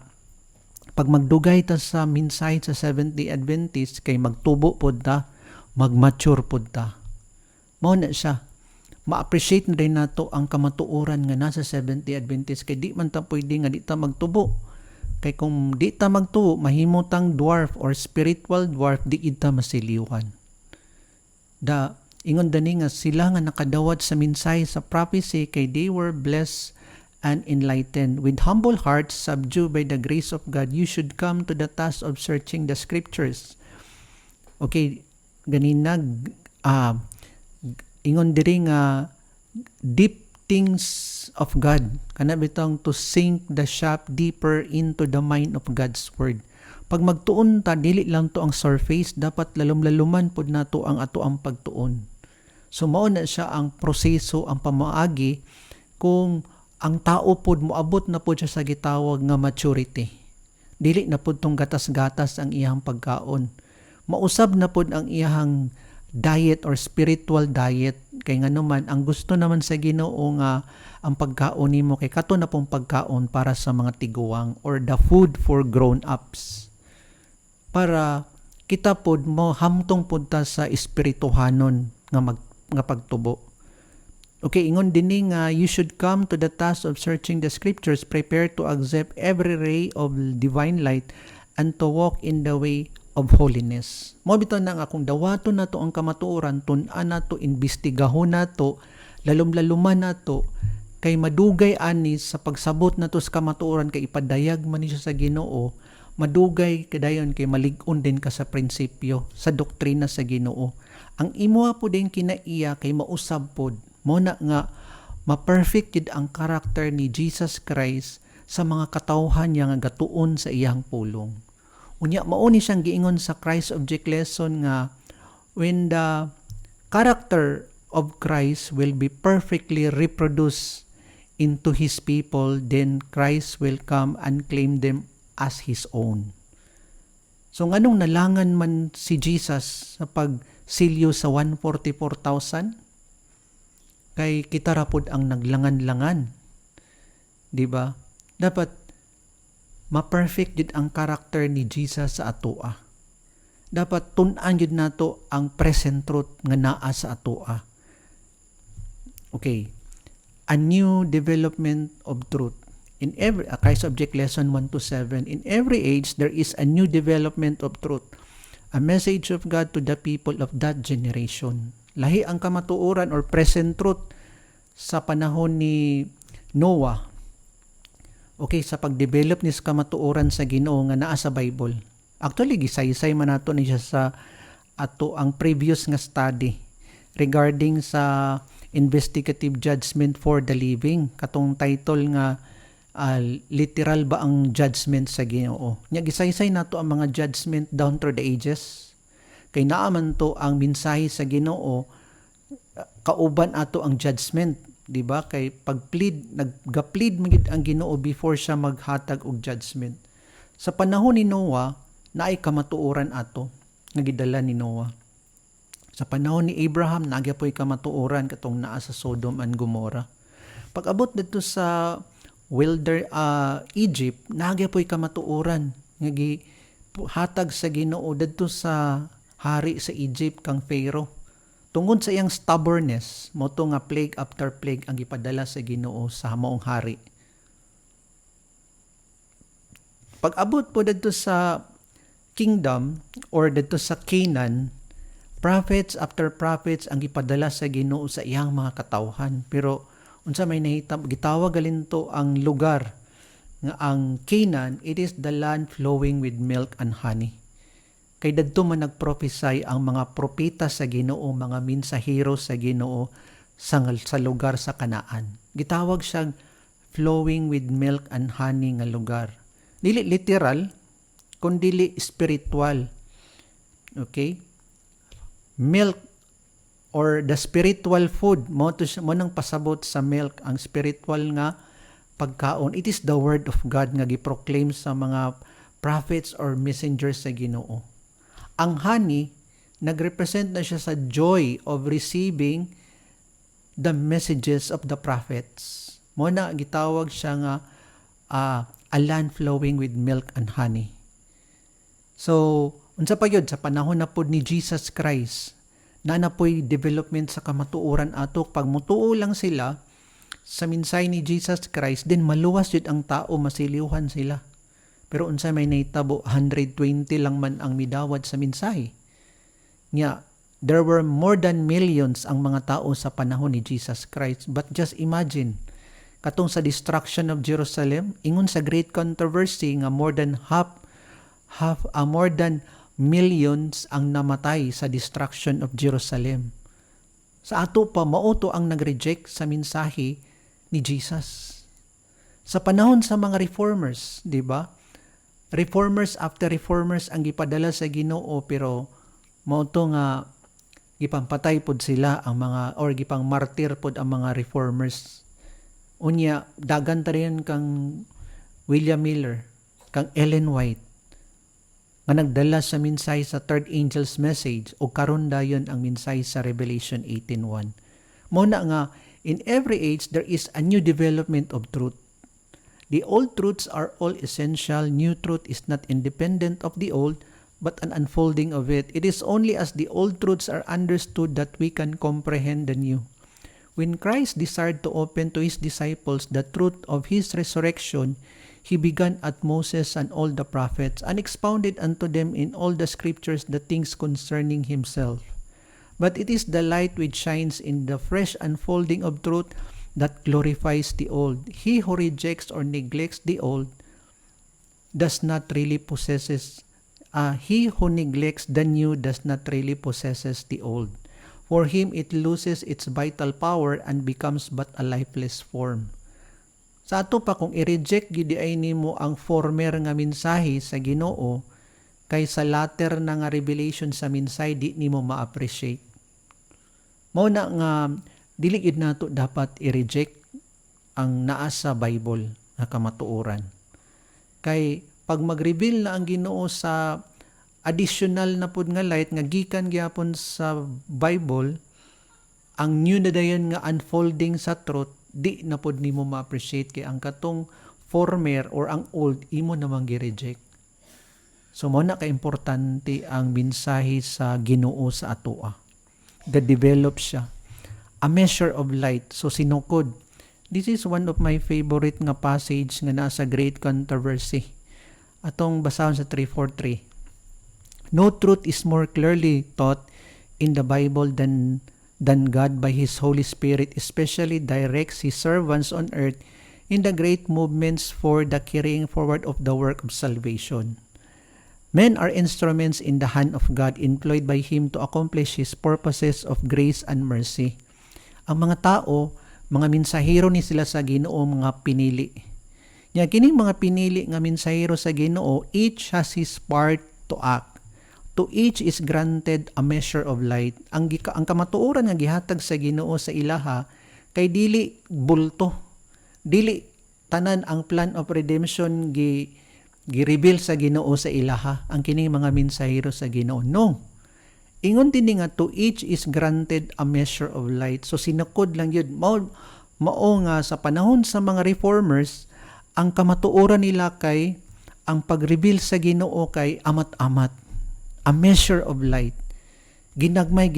pag magdugay ta sa minsay sa Seventh-day Adventist kay magtubo pod ta, magmature pod ta. Mao na siya. Ma-appreciate na rin nato ang kamatuoran nga nasa Seventh-day Adventist kay di man ta pwede nga di ta magtubo. Kay kung di ta magtubo, mahimutang dwarf or spiritual dwarf, di ita masiliwan. Ingon dani nga sila nga nakadawat sa minsay sa prophecy kay they were blessed and enlightened. With humble hearts, subdued by the grace of God, you should come to the task of searching the scriptures. Okay, ganina, ingon diri nga deep things of God. Kana bitang to sink the shaft deeper into the mind of God's word. Pag magtuon ta, dili lang to ang surface, dapat lalom-laluman pod nato ang ato ang pagtuon. So mao na siya ang proseso, ang pamaagi kung ang tao pod moabot na pod siya sa gitawag nga maturity. Dili na pod tong gatas-gatas ang iyang pagkaon. Mausab na pod ang iyang diet or spiritual diet. Kay nga naman, ang gusto naman sa Ginoo nga ang pagkaon nimo kay kato na pong pagkaon para sa mga tiguang or the food for grown-ups. Para kita pod mo hamtong pod ta sa espirituhanon nga pagtubo. Okay, ingon din nga you should come to the task of searching the scriptures, prepare to accept every ray of divine light and to walk in the way of holiness. Mo bitaw na nga kung dawato na to ang kamatuoran, tun-an na to, imbestigahon na to, lalom-laluman na to, kay madugay ani sa pagsabot na to sa kamatuoran kay ipadayag man niya sa Ginoo, madugay kadayon kay malig-on din ka sa prinsipyo, sa doktrina sa Ginoo. Ang imuha po din kinaiya kay mausab pod, mo na nga ma-perfect yun ang karakter ni Jesus Christ sa mga katawhan niya nga gatuon sa iyang pulong. Unya mauni siyang giingon sa Christ Object Lesson nga when the character of Christ will be perfectly reproduced into His people, then Christ will come and claim them as His own. So nganong nalangan man si Jesus sa pagsilyo sa 144,000? Kay kita rapod ang naglangan-langan. Di ba? Dapat ma-perfect yun ang karakter ni Jesus sa atoa. Dapat tun-an yun nato ang present truth nga naa sa atoa. Okay. A new development of truth. In every Christ Object Lesson 1-7, in every age there is a new development of truth. A message of God to the people of that generation. Lahi ang kamatuoran or present truth sa panahon ni Noah. Okay, sa pagdevelop ni sa kamatuoran sa Ginoo nga naa sa Bible. Actually, gisaysay man nato ni siya sa ato ang previous nga study regarding sa investigative judgment for the living. Katong title nga literal ba ang judgment sa Ginoo? Nya gisaysay nato ang mga judgment down through the ages. Kay naaman to ang mensahe sa Ginoo, kauban ato ang judgment, di ba? Kay pag-plead, nagga-plead magid ang Ginoo before siya maghatag og judgment. Sa panahon ni Noah, naay kamatuoran ato nga gidala ni Noah. Sa panahon ni Abraham, nagyapoy kamatuoran katong naa sa Sodom and Gomorrah. Pag-abot dito sa Egypt, nagyapoy kamatuoran nga hatag sa Ginoo didto sa hari sa Egypt kang Pharaoh. Tungod sa iyang stubbornness, mo to nga plague after plague ang gipadala sa Ginoo sa maong hari. Pag-abot po dito sa kingdom or dito sa Canaan, prophets after prophets ang gipadala sa Ginoo sa iyang mga katawhan. Pero unsa may nahitabo, gitawag galinto ang lugar nga ang Canaan, it is the land flowing with milk and honey. Kay dadto man nagprophesy ang mga propeta sa Ginoo, mga mensahero sa Ginoo sa lugar sa Kanaan. Gitawag siyang flowing with milk and honey nga lugar. Dili literal, kundi spiritual. Okay? Milk or the spiritual food, mo nang pasabot sa milk, ang spiritual nga pagkaon. It is the word of God nga giproclaim sa mga prophets or messengers sa Ginoo. Ang honey, nagrepresent na siya sa joy of receiving the messages of the prophets. Mo na gitawag siya nga a land flowing with milk and honey. So, unsa pa yun, sa panahon na po ni Jesus Christ, na po'y development sa kamatuoran ato, pag mutuo lang sila sa minsay ni Jesus Christ, then maluwas yun ang tao, masiliuhan sila. Pero unsa may naitabo, 120 lang man ang midawat sa minsay. Nya, there were more than millions ang mga tao sa panahon ni Jesus Christ. But just imagine, katong sa destruction of Jerusalem, ingon sa great controversy nga more than more than millions ang namatay sa destruction of Jerusalem. Sa ato pa, mauto ang nag-reject sa mensahe ni Jesus. Sa panahon sa mga reformers, di ba? Reformers after reformers ang gipadala sa Ginoo, pero mauto nga gipampatay pod sila ang mga, or gipang martir pod ang mga reformers. Unya, dagan ta rin kang William Miller, kang Ellen White, nga nagdala sa minsay sa third angel's message, o karon dayon ang minsay sa Revelation 18:1. Muna nga, in every age there is a new development of truth. The old truths are all essential. New truth is not independent of the old, but an unfolding of it. It is only as the old truths are understood that we can comprehend the new. When Christ desired to open to his disciples the truth of his resurrection, he began at Moses and all the prophets, and expounded unto them in all the scriptures the things concerning himself. But it is the light which shines in the fresh unfolding of truth that glorifies the old. He who rejects or neglects the old does not really possesses. He who neglects the new does not really possesses the old. For him it loses its vital power and becomes but a lifeless form. Sa ato pa, kung i-reject gid ay nimo ang former nga mensahe sa Ginoo, kay sa latter na nga revelation sa mensahe di nimo ma-appreciate. Mao na nga dili gid nato dapat i-reject ang naa sa Bible na kamatuoran. Kay pag mag-reveal na ang Ginoo sa additional na pud nga light nga gikan gyapon sa Bible, ang new na dayon nga unfolding sa truth, di na pud nimo ma-appreciate kay ang katong former or ang old imo namang gi-reject. So mo na ka-importante ang mensahe sa Ginoo sa atoa. Ga-develop siya. A measure of light. So sinukod. This is one of my favorite nga passage nga nasa Great Controversy. Atong basahon sa 343. No truth is more clearly taught in the Bible than God by His Holy Spirit especially directs His servants on earth in the great movements for the carrying forward of the work of salvation. Men are instruments in the hand of God employed by Him to accomplish His purposes of grace and mercy. Ang mga tao, mga mensahero ni sila sa Ginoo, mga pinili. Nya kining mga pinili nga mensahero sa Ginoo, each has his part to act. To each is granted a measure of light. Ang kamatuoran nga gihatag sa Ginoo sa ilaha kay dili bulto. Dili tanan ang plan of redemption gi-reveal sa Ginoo sa ilaha ang kining mga mensahero sa Ginoo. No. Ingon din nga to each is granted a measure of light. So sinukod lang yun. Mao nga sa panahon sa mga reformers, ang kamatuoran nila kay ang pag-reveal sa Ginoo kay amat-amat. A measure of light. Ginagmay.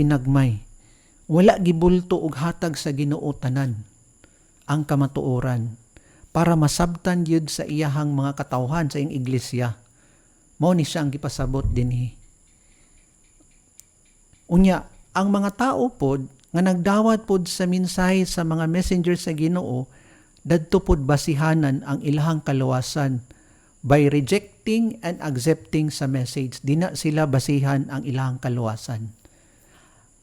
Wala gibulto og hatag sa Ginoo tanan ang kamatuoran para masabtan yun sa iyahang mga katawhan sa iyang iglesia. Mao ni siya ang gipasabot dinhi. Unya, ang mga tao pod nga nagdawat pod sa mensahe sa mga messenger sa Ginoo, dadto pod basihanan ang ilahang kaluwasan by rejecting and accepting sa message. Di na sila basihan ang ilahang kaluwasan.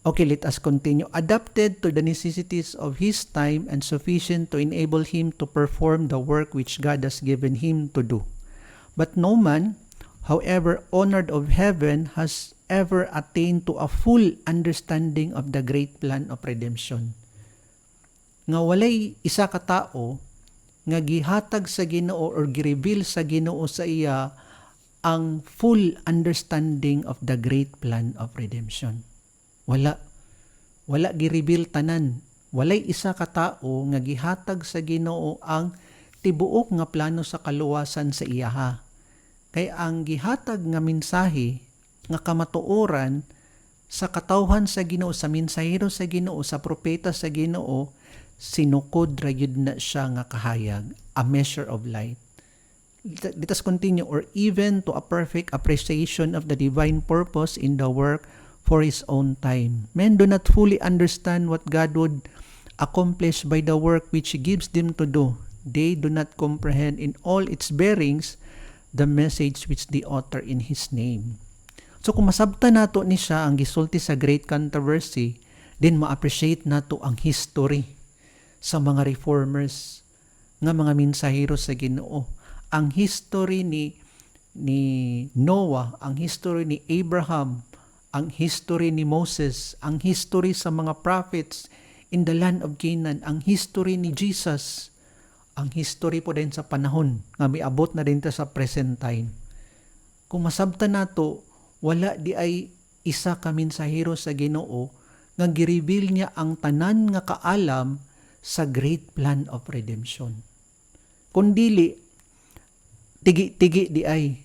Okay, let us continue. Adapted to the necessities of his time and sufficient to enable him to perform the work which God has given him to do. But no man, however honored of heaven, has ever attained to a full understanding of the great plan of redemption. Nga walay isa ka tao nga gihatag sa Ginoo or gi-reveal sa Ginoo sa iya ang full understanding of the great plan of redemption. Wala gi-reveal tanan. Walay isa ka tao nga gihatag sa Ginoo ang tibuok nga plano sa kaluwasan sa iyaha. Kay ang gihatag nga mensahe nga kamatuoran sa katawhan sa Ginoo, sa mensahero sa Ginoo, sa propeta sa Ginoo, sinukod ra yun na siya nga kahayag, a measure of light. Let us continue. Or even to a perfect appreciation of the divine purpose in the work for his own time. Men do not fully understand what God would accomplish by the work which he gives them to do. They do not comprehend in all its bearings the message which the author in his name. So kung masabtan nato ni siya ang gisulti sa great controversy, then ma-appreciate nato ang history sa mga reformers nga mga mensahero sa Ginoo. Ang history ni Noah, ang history ni Abraham, ang history ni Moses, ang history sa mga prophets in the land of Canaan, ang history ni Jesus, ang history po din sa panahon nga miabot na din ta sa present time. Kung masabtan nato, wala di ay isa ka mensahero sa Ginoo nga gi-reveal niya ang tanan nga kaalam sa great plan of redemption. Kundili, tigi-tigi di ay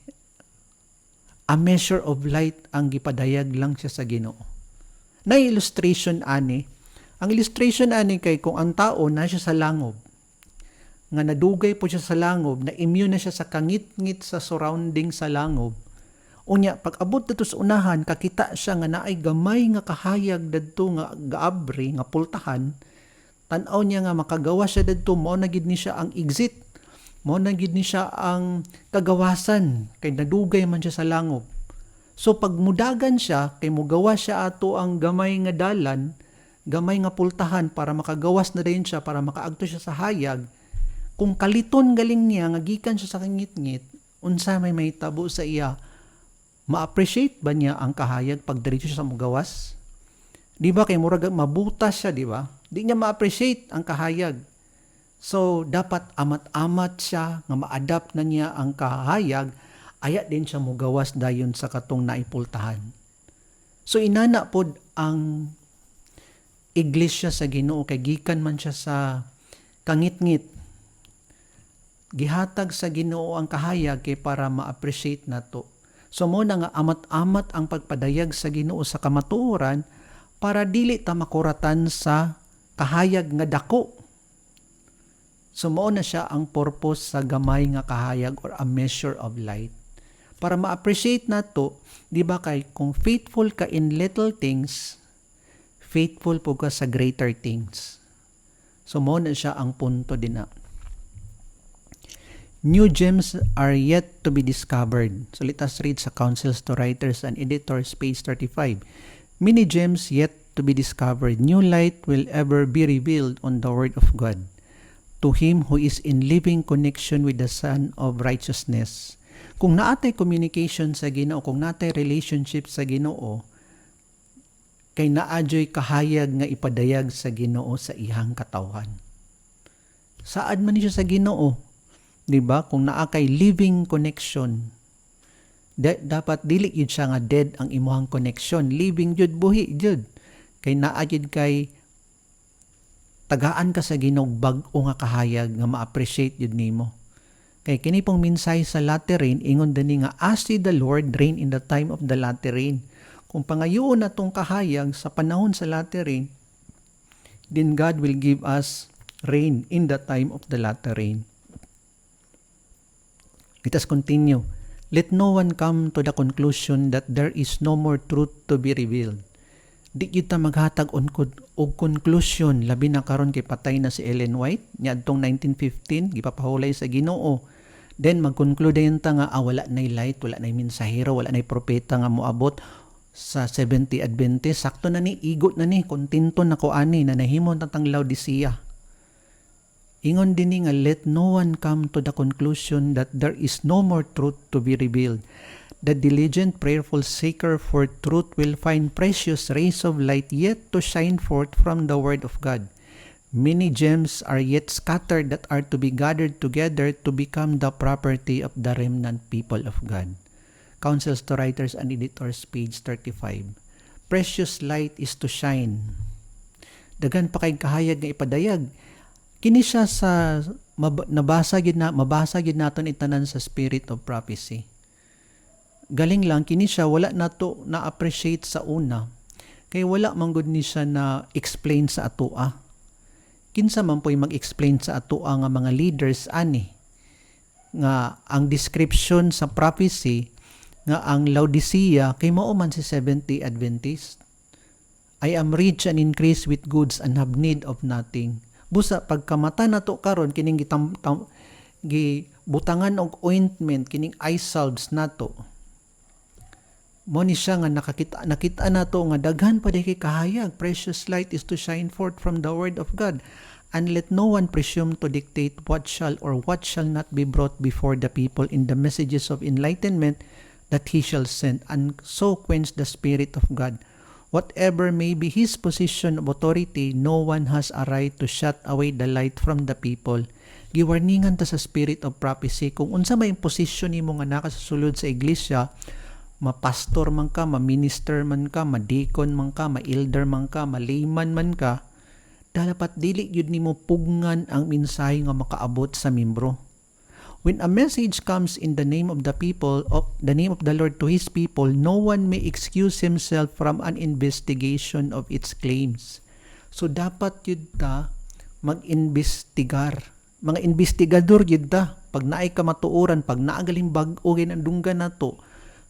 a measure of light ang gipadayag lang siya sa Ginoo. Na illustration ani, ang illustration ani kay kung ang tao na siya sa langob, nga nadugay po siya sa langob, na immune na siya sa kangit-ngit sa surrounding sa langob. Unya, pag abot dito sa unahan, kakita siya nga naay gamay nga kahayag dadto nga gaabri, nga pultahan, tanaw niya nga makagawa siya dadto, mao na gid ni siya ang exit, mao na gid ni siya ang kagawasan, kay nadugay man siya sa langob. So pag mudagan siya, kay mugawa siya ato ang gamay nga dalan, gamay nga pultahan para makagawas na din siya, para makaagto siya sa hayag, kung kaliton galing niya, nga gikan siya sa kangit-ngit, unsa may tabo sa iya, ma-appreciate ba niya ang kahayag pag diretso siya sa mugawas? Di ba kay murag mabutas siya, di ba? Di niya ma-appreciate ang kahayag. So dapat amat-amat siya nga ma-adapt na niya ang kahayag, aya din siya mugawas dayon sa katong naipultahan. So inana pod ang iglesia sa Ginoo, kay gikan man siya sa kangit-ngit. Gihatag sa Ginoo ang kahayag kay para ma-appreciate nato. So mo na nga amat-amat ang pagpadayag sa Ginoo sa kamatuoran para dili ta makuratan sa kahayag nga dako. So mo na siya ang purpose sa gamay nga kahayag or a measure of light. Para ma-appreciate nato, di ba kay kung faithful ka in little things, faithful po ka sa greater things. So mo na siya ang punto din na. New gems are yet to be discovered. So let us read sa Counsels to Writers and Editors, page 35. Many gems yet to be discovered. New light will ever be revealed on the Word of God. to him who is in living connection with the Son of Righteousness. Kung naatay communication sa Ginoo, kung naatay relationship sa Ginoo, kay naadyoy kahayag nga ipadayag sa Ginoo sa ihang katawhan. Saad man siya sa Ginoo, di ba? Kung naa kay living connection, dapat dili yun siya nga dead ang imuhang connection. Living jud, buhi jud. Kay naadjud kay tagaan ka sa Ginoo bag-o nga kahayag nga ma-appreciate yun nimo. Kay kini pong minsay sa latter rain, ingon dani nga, as did the Lord reign in the time of the latter rain. Kung pangayoon na tong kahayag sa panahon sa latter rain, then God will give us rain in the time of the latter rain. Let us continue. Let no one come to the conclusion that there is no more truth to be revealed. Di kita maghatag og conclusion, labi na karon kay patay na si Ellen White niadtong 1915, gipapahulay sa Ginoo. Then mag-conclude yun ta nga wala nay light, wala nay mensahero, wala nay propeta nga moabot sa 70 Adventist. Sakto na ni, igot na ni, kontento na ko ani na nahimon tatang Laodicea. Ingon din ni nga, let no one come to the conclusion that there is no more truth to be revealed. The diligent, prayerful seeker for truth will find precious rays of light yet to shine forth from the Word of God. Many gems are yet scattered that are to be gathered together to become the property of the remnant people of God. Counsels to Writers and Editors, page 35. Precious light is to shine. Dagan pa kay kahayag nga ipadayag. Kini siya sa mabasa gid naton itanan sa spirit of prophecy. Galing lang kini siya wala nato na appreciate sa una. Kay wala man gud ni siya na explain sa atoa. Kinsa man po'y mag-explain sa atoa nga mga leaders ani nga ang description sa prophecy nga ang Laodicea kay mao man si 70 Adventist. I am rich and increase with goods and have need of nothing. Busa pagkamata nato karon kining gibutangan og ointment kining eye salves nato. Mo ni siya nga nakita nato nga daghan pa kay kahayag. Precious light is to shine forth from the Word of God, and let no one presume to dictate what shall or what shall not be brought before the people in the messages of enlightenment that he shall send, and so quench the Spirit of God. Whatever may be his position of authority, no one has a right to shut away the light from the people. Giwarningan ta sa spirit of prophecy kung unsa may posisyon nimo nga nakasulod sa iglesia, mapastor man ka, ma-minister man ka, ma-deacon man ka, ma-elder man ka, ma-layman man ka, dapat dili yun nimo pugngan ang mensahe nga makaabot sa membro. When a message comes in the name of the people, of the name of the Lord to His people, no one may excuse himself from an investigation of its claims. So dapat yun ta mag-investigar. Mga investigador yun ta. Pag naay ka matuoran, pag naagaling bag-o ginandunggan na to,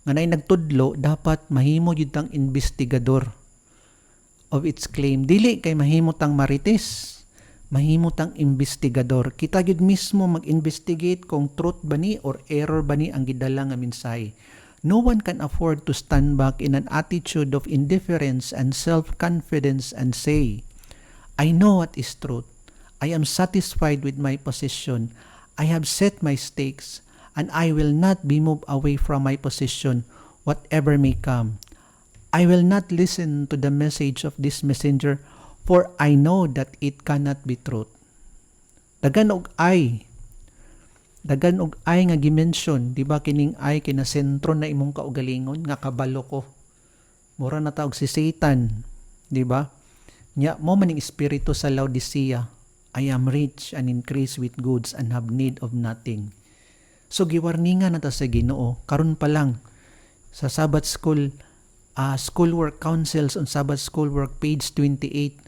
nga naay nagtudlo, dapat mahimo yun tang investigador of its claim. Dili kay mahimo tang marites. Mahimo tang investigador. Kita gyud mismo mag-investigate kung truth ba ni or error ba ni ang gidala nga mensahe. No one can afford to stand back in an attitude of indifference and self-confidence and say, I know what is truth. I am satisfied with my position. I have set my stakes, and I will not be moved away from my position, whatever may come. I will not listen to the message of this messenger, for I know that it cannot be truth. Dagan og ay nga gimension, di ba kining ay kinasentro na imong kaugalingon nga kabalo ko. Mura na taog si Satan, di ba? Nya mo maning espiritu sa Laodicea, I am rich and increase with goods and have need of nothing. So giwarningan na ta sa Ginoo karon pa lang sa Sabbath School Schoolwork Councils on Sabbath Schoolwork, page 28.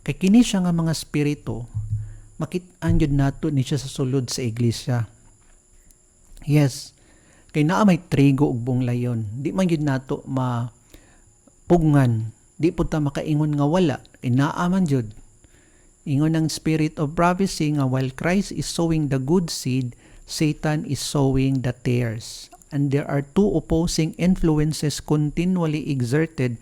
Kay kini siya nga mga spirito, makit-an jud nato ni siya sa sulod sa iglesia. Yes, kay naa may trigo ug buong layon. Di man jud nato mapugngan. Di pud ta makaingon nga wala. Kay naa man jud. Ingon ang spirit of prophecy nga while Christ is sowing the good seed, Satan is sowing the tares. And there are two opposing influences continually exerted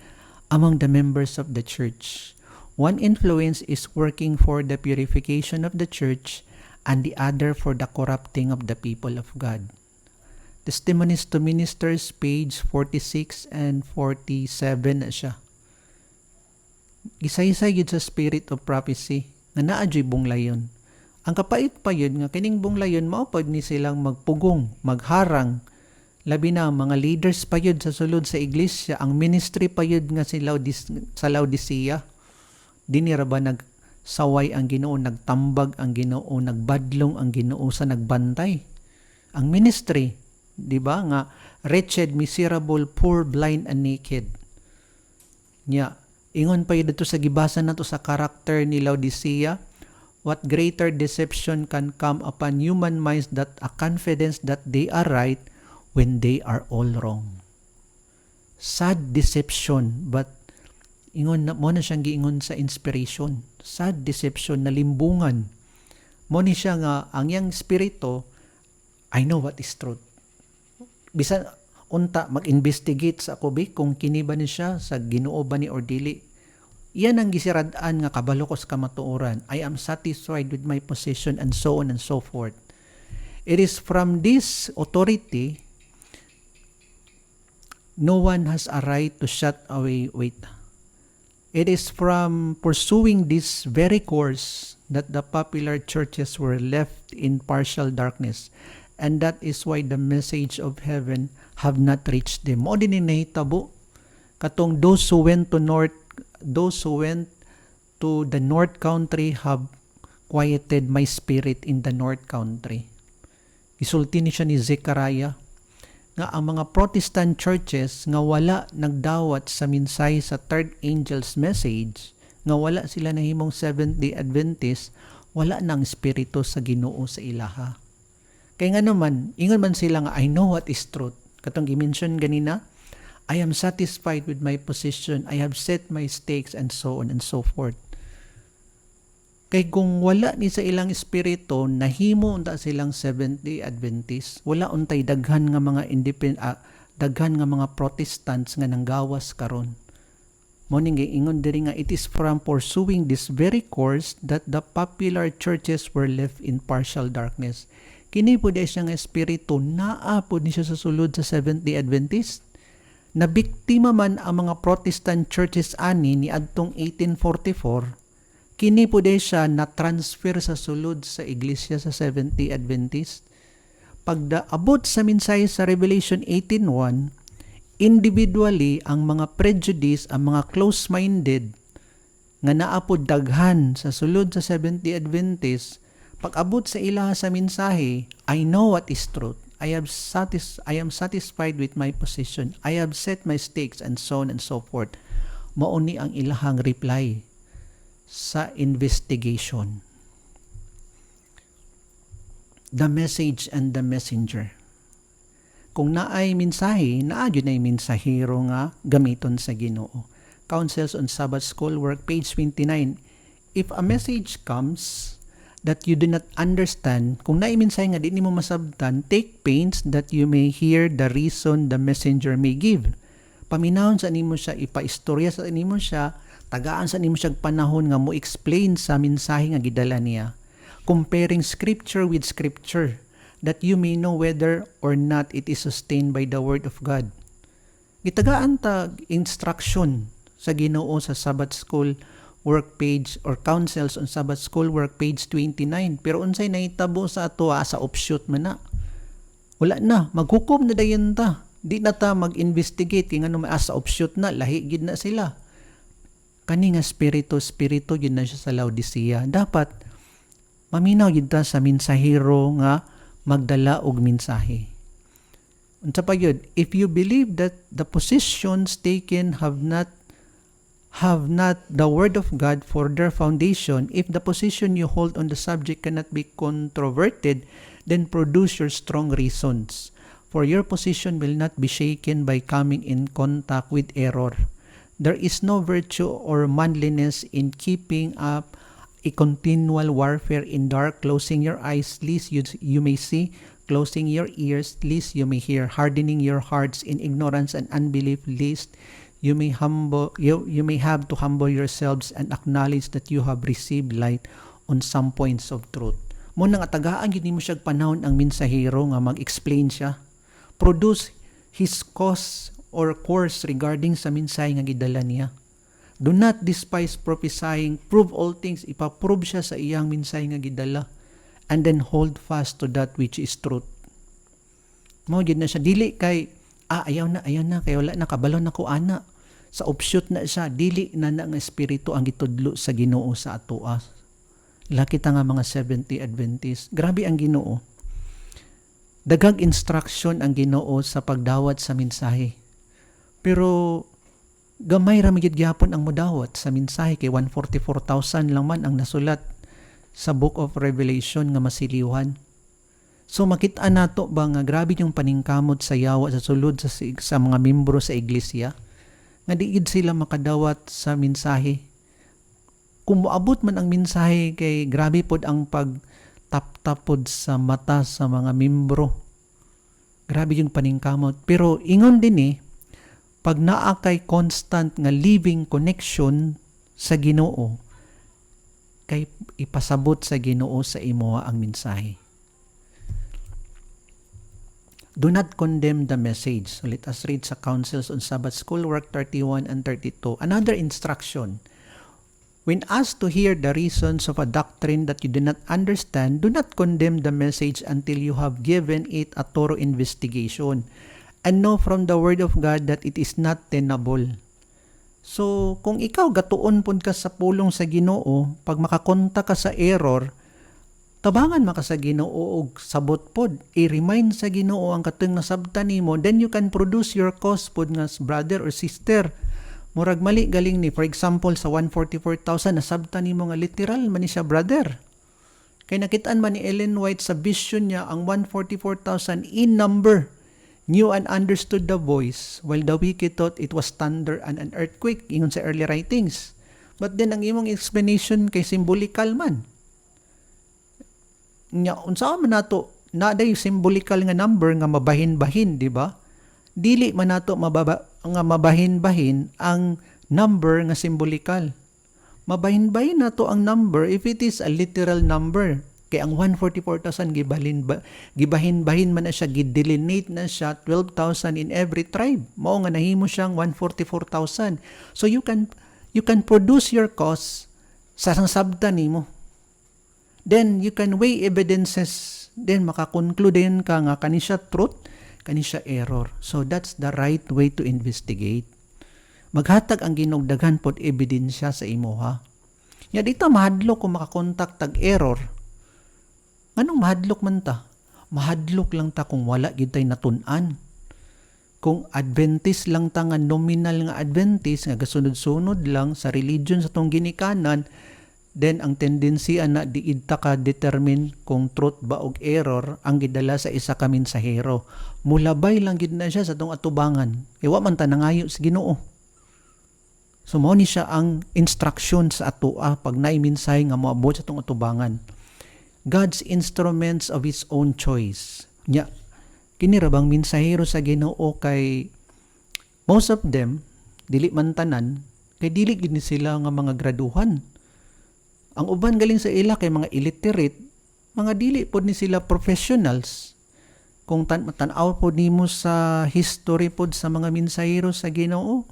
among the members of the church. One influence is working for the purification of the church, and the other for the corrupting of the people of God. Testimonies to Ministers, page 46 and 47 na siya. Isa-isa yun sa spirit of prophecy nga naa dyo'y bunglayon. Ang kapait pa yun nga kining bunglayon maupod ni silang magpugong, magharang, labi na mga leaders pa yun sa sulod sa iglesia, ang ministry pa yun nga sa Laodicea. Dinira ba nagsaway ang Ginoo, nagtambag ang Ginoo, nagbadlong ang Ginoo sa nagbantay. Ang ministry, di ba nga, wretched, miserable, poor, blind, and naked. Nya, ingon pa yun dito sa gibasa na to sa karakter ni Laodicea, what greater deception can come upon human minds that a confidence that they are right when they are all wrong. Sad deception, but ingon na mo na siyang giingon sa inspiration. Sad deception na limbungan. Mo ni siya nga ang yang spirito, I know what is truth. Bisan unta mag-investigate sa ako kung kini ba ni siya sa Ginoo ba ni or dili. Iyan ang gisirad-an nga kabalokos kamatuoran. I am satisfied with my position and so on and so forth. It is from this authority, no one has a right to shut away. It is from pursuing this very course that the popular churches were left in partial darkness, and that is why the message of heaven have not reached them. O din nahitabo katong those who went to the north country have quieted my spirit in the north country. Isulti ni siya ni Zechariah nga ang mga Protestant churches nga wala nagdawat sa minsay sa third angel's message, nga wala sila nahimong Seventh-day Adventist, wala nang espiritu sa Ginoo sa ilaha. Kaya nga naman, ingon man sila nga, I know what is truth. Katong i-mention ganina, I am satisfied with my position, I have set my stakes, and so on and so forth. Kay kung wala ni sa ilang espiritu, nahimo unta silang Seventh-day Adventist, wala untay daghan nga mga daghan nga mga Protestants nga nanggawas karon. Moning ingon diri nga it is from pursuing this very course that the popular churches were left in partial darkness. Kini pud siya nga espiritu naa pud ni siya sa sulod sa Seventh-day Adventist. Nabiktima man ang mga Protestant churches ani ni adtong 1844. Kini po din siya na-transfer sa sulod sa iglesia sa Seventh-day Adventist. Pagdaabot sa minsay sa Revelation 18:1, individually ang mga prejudice, ang mga close-minded nga naapod daghan sa sulod sa Seventh-day Adventist, pag-abot sa ilaha sa mensahe, I know what is truth. I am satisfied with my position. I have set my stakes, and so on and so forth. Mauni ang ilahang reply sa investigation. The message and the messenger. Kung naay mensahe, naa yun ay mensahero nga gamiton sa Ginoo. Counsels on Sabbath School Work, page 29. If a message comes that you do not understand, kung naay mensahe nga di nimo masabtan, take pains that you may hear the reason the messenger may give. Paminahon sa nimo siya, ipaistorya sa nimo siya, tagaan sa nimo siyang panahon nga mo explain sa mensahe nga gidala niya. Comparing scripture with scripture, that you may know whether or not it is sustained by the word of God. Gitagaan ta instruction sa Ginoo sa Sabbath School Work page or Counsels on Sabbath School Work page 29. Pero unsay nahitabo sa ato sa offshoot man na. Wala na, maghukom na dayon ta. Di na ta mag-investigate kung ano sa offshoot na, lahi gid na sila. Kani nga spirito yun na siya sa Laodicea. Dapat maminaw yun ta sa mensahero nga magdala og mensahe. Unsa pa yun? If you believe that the positions taken have not the word of God for their foundation, if the position you hold on the subject cannot be controverted, then produce your strong reasons. For your position will not be shaken by coming in contact with error. There is no virtue or manliness in keeping up a continual warfare in dark, closing your eyes lest you may see, closing your ears lest you may hear, hardening your hearts in ignorance and unbelief lest you may have to humble yourselves and acknowledge that you have received light on some points of truth. Mo nang atagaan yun mo siya panahon ang minsahero nga mag-explain siya. Produce his cause or course regarding sa mensahe nga gidala niya. Do not despise prophesying. Prove all things. Ipaprove siya sa iyang mensahe nga gidala. And then hold fast to that which is truth. Mao gid na siya. Dili kay, ayaw na, kay wala na, kabalo na ko ana. Sa offshoot na siya, dili na nga espiritu ang gitudlo sa Ginoo sa atoa. Lakita nga mga 70 Adventist. Grabe ang Ginoo. Daghang instruction ang Ginoo sa pagdawat sa mensahe. Pero gamay ra magid gyapon ang modawat sa mensahe kay 144,000 lang man ang nasulat sa Book of Revelation nga masiliwan. So makita nato ba nga grabe yung paningkamot sa yawa sa sulod sa mga membro sa iglesia nga diid sila makadawat sa mensahe. Kung moabot man ang mensahe kay grabe pod ang pagtaptapod sa mata sa mga membro. Grabe yung paningkamot. Pero ingon din pag naa kay constant nga living connection sa Ginoo, kay ipasabot sa Ginoo sa imo ang mensahe. Do not condemn the message. So let us read sa Councils on Sabbath School, Work 31 and 32. Another instruction. When asked to hear the reasons of a doctrine that you do not understand, do not condemn the message until you have given it a thorough investigation and know from the Word of God that it is not tenable. So, kung ikaw gatuon pud ka sa pulong sa Ginoo, pag makakonta ka sa error, tabangan maka sa Ginoo og sabot pod, i-remind sa Ginoo ang katong nasabtan nimo, then you can produce your cause pod nga brother or sister. Murag mali galing ni, for example sa 144,000 nasabtan nimo nga literal man ni siya brother. Kay nakitaan man ni Ellen White sa vision niya ang 144,000 in number knew and understood the voice, while the wicked thought it was thunder and an earthquake, ingon sa early writings. But then ang imong explanation kay symbolical man. Nya unsa man nato na day symbolical nga number nga mabahin-bahin, di ba? Dili man nato nga mabahin-bahin ang number nga symbolical. Mabahin-bahin nato ang number if it is a literal number. Kaya ang 144,000 gibahin-bahin man na siya, gidelinate na siya 12,000 in every tribe. Mao nga nahimo siyang 144,000. So you can produce your cause sa sabta nimo. Then you can weigh evidences, then makakonklude ka nga kani siya truth, kani siya error. So that's the right way to investigate. Maghatag ang ginugdaghan pod ebidensya sa imuha. Ya dito mahadlok kung makakontak tag error. Anong mahadlok man ta? Mahadlok lang ta kung wala gid tay natun-an. Kung Adventist lang ta nga nominal nga Adventist nga gasunod-sunod lang sa religion sa tong ginikanan, then ang tendency na diid ta ka determine kung truth ba og error ang gidala sa isa ka mensahero. Mulabay lang gid na siya sa tong atubangan. Kay wa man ta nangayo sa Ginoo. So mao ni siya ang instruction sa atoa pag naay mensahe nga moabot sa tong atubangan. God's instruments of His own choice. Nya, kini ra bang mensahero sa Ginoo kay most of them dili man tanan kay dili gid sila nga mga graduhan. Ang uban galing sa ila kay mga illiterate, mga dili pod ni sila professionals. Kung tan-aw pod nimo sa history pod sa mga mensahero sa Ginoo,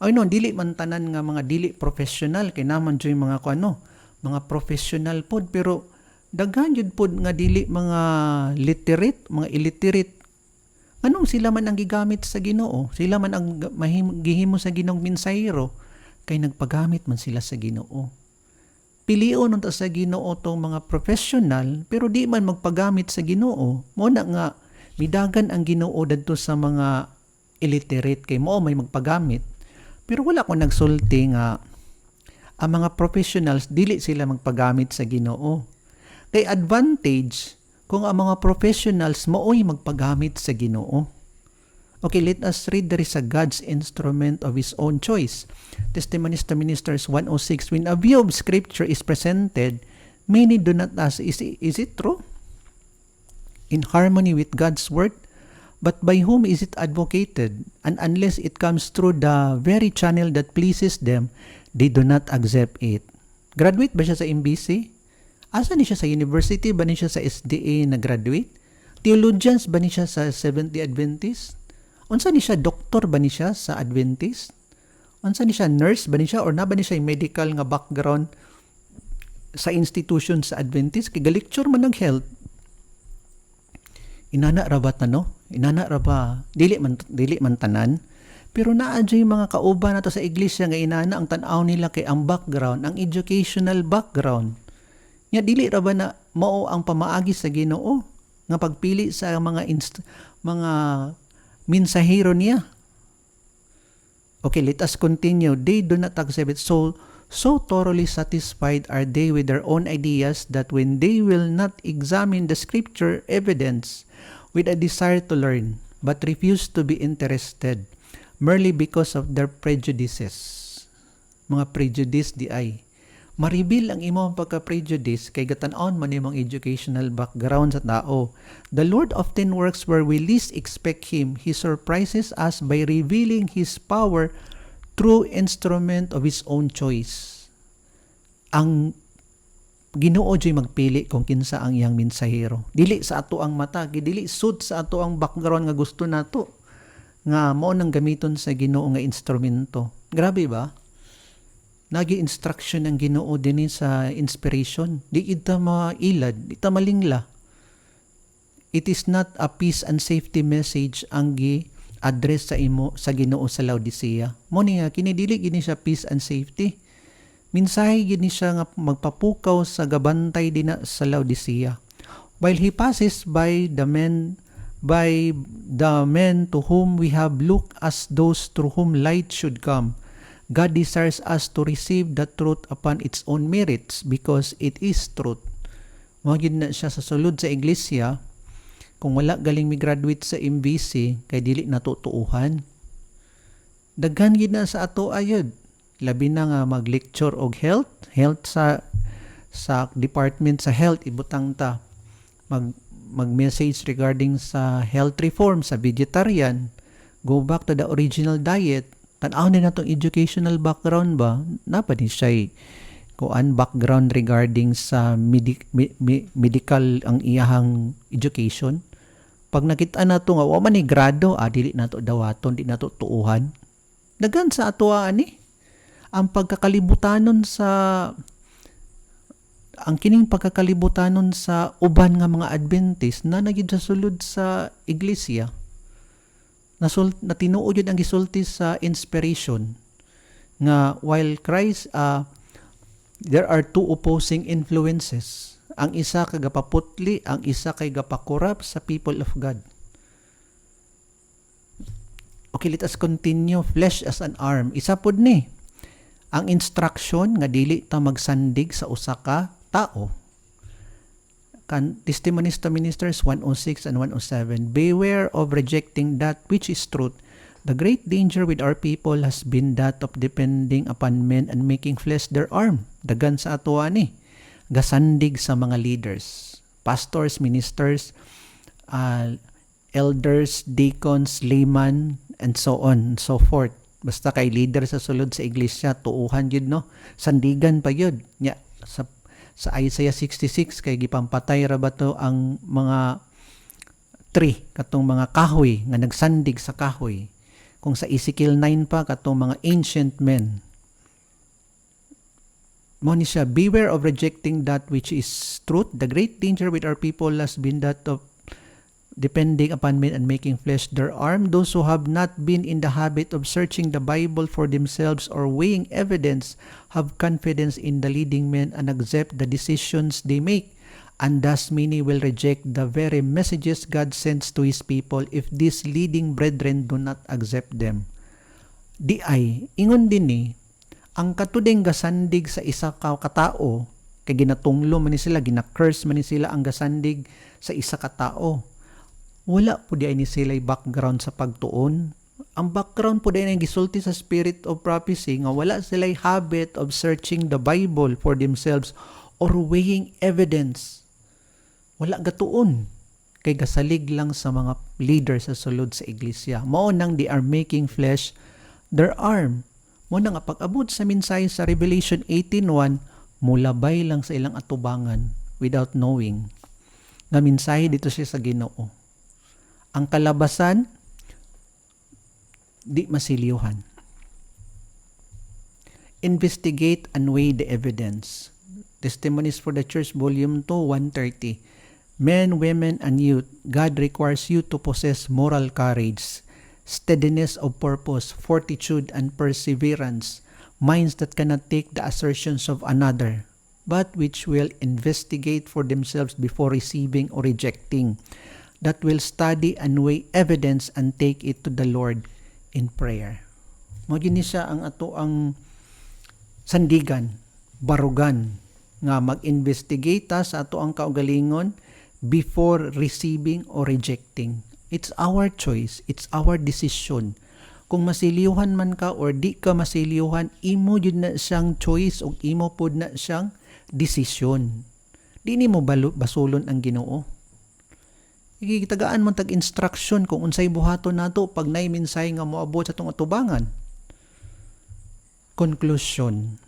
ay no, dili man tanan nga mga dili professional kay naman joy mga mga professional pod, pero daghan jud pod nga dili mga literate, mga illiterate. Anong sila man ang gigamit sa Ginoo? Sila man ang gihimo sa Ginoong mensahero kay nagpagamit man sila sa Ginoo. Pilion unta sa Ginoo tong mga professional pero di man magpagamit sa Ginoo. Mo na nga midagan ang Ginoo dadto sa mga illiterate kay mo may magpagamit. Pero wala ko nagsulti nga ang mga professionals dili sila magpagamit sa Ginoo. Kay advantage kung ang mga professionals maoy magpagamit sa Ginoo. Okay, let us read there is a God's instrument of His own choice. Testimonies to Ministers 106. When a view of Scripture is presented, many do not ask, is it true? In harmony with God's Word? But by whom is it advocated? And unless it comes through the very channel that pleases them, they do not accept it. Graduate ba siya sa MBC? Asa ni siya sa university ba ni siya sa SDA na graduate? Theologians ba ni siya sa Seventh-day Adventist? Unsa ni siya doktor ba ni siya sa Adventist? Unsa ni siya nurse ba ni siya or na ba ni siya medical nga background sa institution sa Adventist? Kay galecture man ng health. Inana ra ba tano? Inana ra ba? Dili man tanan. Pero naa jay mga kauban nato sa iglesia nga inana ang tan-aw nila kay ang background, ang educational background. Nya dili ra ba na mao ang pamaagi sa Ginoo nga pagpili sa mga mensahero niya? Okay, let us continue. They do not accept it. So thoroughly satisfied are they with their own ideas that when they will not examine the scripture evidence with a desire to learn, but refuse to be interested merely because of their prejudices. Mga prejudice di ay. Maribil ang imong pagka-prejudice kay gatan-on man imong educational background sa tao. The Lord often works where we least expect Him. He surprises us by revealing His power through instrument of His own choice. Ang Ginoo jay magpili kung kinsa ang iyang mensahero. Dili sa ato ang mata, dili suit sa ato ang background nga gusto nato. Nga mao nang gamiton sa Ginoo nga instrumento. Grabe ba? Nagi instruction ang Ginoo dinhi sa inspiration. Di ita mailad, di ita malingla. It is not a peace and safety message ang gi-address sa imo sa Ginoo sa Laodicea. Mo ni nga kini dili gini siya peace and safety. Minsahe gini siya nga magpapukaw sa gabantay dinha sa Laodicea. While he passes by the men to whom we have looked as those through whom light should come, God desires us to receive the truth upon its own merits because it is truth. Magid na siya sa sulod sa iglesia, kung wala galing mi-graduate sa MBC, kay dili natutuuhan. Daghan gid na sa ato ayod. Labi na nga mag-lecture og health sa department sa health, ibutang ta. Mag-message regarding sa health reform, sa vegetarian, go back to the original diet. Tan-aw din natong educational background ba? Napa din siya kuan background regarding sa medical ang iyahang education. Pag nakita nato nga wa man ni grado, dili nato dawaton, di nato tuuhan. Dagan sa ato ani ang pagkakalibutanon sa kining pagkakalibutanon sa uban nga mga Adventist na nagid sa sulod sa iglesia. Natinuod yun ang gisulti sa inspiration nga while Christ there are two opposing influences. Ang isa kay gapaputli, ang isa kay gapakorap sa people of God. Okay, let us continue. Flesh as an arm. Isa pod ni ang instruction nga dili ta magsandig sa usa ka tao. Testimonies to Ministers 106 and 107. Beware of rejecting that which is truth. The great danger with our people has been that of depending upon men and making flesh their arm. Dagan sa ato ani. Gasandig sa mga leaders. Pastors, ministers, elders, deacons, laymen, and so on and so forth. Basta kay leader sa sulod sa iglesia, tuuhan yun, no? Sandigan pa yun. Nya, sa Isaiah 66 kay gipampatay ra ba to ang mga tree katong mga kahoy nga nagsandig sa kahoy. Kung sa Ezekiel 9 pa katong mga ancient men. Mo ni siya, beware of rejecting that which is truth. The great danger with our people has been that of depending upon men and making flesh their arm. Those who have not been in the habit of searching the Bible for themselves or weighing evidence have confidence in the leading men and accept the decisions they make. And thus many will reject the very messages God sends to His people if these leading brethren do not accept them. Di ay, ingon din ni, ang katudeng gasandig sa isa ka katao, kay ginatunglo man ni sila, ginakurs man ni sila ang gasandig sa isa katao. Wala po di ay ni sila'y background sa pagtuon. Ang background po di ay gisulti sa spirit of prophecy nga wala sila'y habit of searching the Bible for themselves or weighing evidence. Wala gatuon. Kay gasalig lang sa mga leaders sa sulod sa iglesia. Mao nang they are making flesh their arm. Mo nang pag-abot sa mensahe sa Revelation 18:1, mulabay lang sa ilang atubangan. without knowing. Nga mensahe dito siya sa Ginoo. Ang kalabasan, di masiliuhan. Investigate and weigh the evidence. Testimonies for the Church, Volume 2, 130. Men, women, and youth, God requires you to possess moral courage, steadiness of purpose, fortitude, and perseverance, minds that cannot take the assertions of another, but which will investigate for themselves before receiving or rejecting, that will study and weigh evidence and take it to the Lord in prayer. Mo gini siya ang ato ang sandigan, barugan, nga mag-investigate sa ato ang kaugalingon before receiving or rejecting. It's our choice, it's our decision. Kung masiliuhan man ka or di ka masiliuhan, imo yun na siyang choice o imo pod na siyang decision. Di ni mo basulon ang Ginoo. Igitagaan mo tag-instruction kung unsay buhaton nato pag nay minsay nga moabot sa tong atubangan. Conclusion.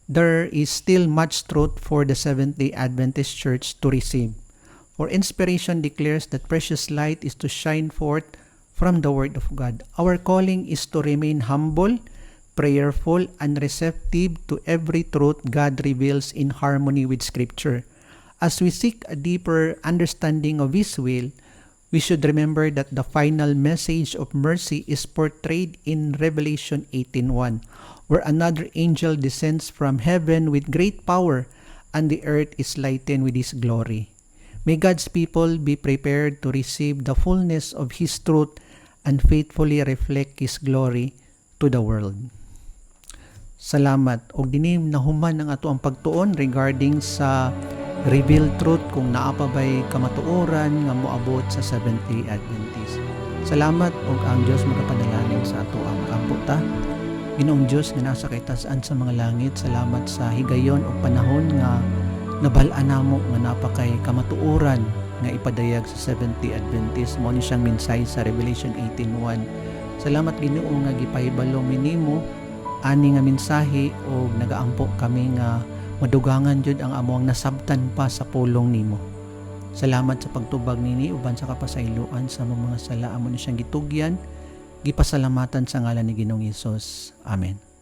There is still much truth for the Seventh-day Adventist Church to receive. For inspiration declares that precious light is to shine forth from the Word of God. Our calling is to remain humble, prayerful, and receptive to every truth God reveals in harmony with Scripture. As we seek a deeper understanding of His will, we should remember that the final message of mercy is portrayed in Revelation 18:1, where another angel descends from heaven with great power, and the earth is lightened with His glory. May God's people be prepared to receive the fullness of His truth and faithfully reflect His glory to the world. Salamat. Og dinim nahuman ang ato ang pagtuon regarding sa revealed truth kung naa pa ba'y kamatuoran nga moabot sa Seventh-day Adventist. Salamat og ang Dios magapadalanin sa ato ang kamputa. Ginoong Diyos nga nasa kaitasan sa mga langit, salamat sa higayon o panahon nga nabal-an namo nga napakay kamatuoran nga ipadayag sa Seventh-day Adventist. Mo ni siyang mensahe sa Revelation 18:1. Salamat Ginoo nga gipahibalo minimo ani nga mensahe o nagaampo kami nga madugangan jud ang among nasabtan pa sa pulong nimo. Salamat sa pagtubag nini uban sa kapasayloan sa mga sala amo ni siyang gitugyan. Gipasalamatan sa ngalan ni Ginoong Hesus. Amen.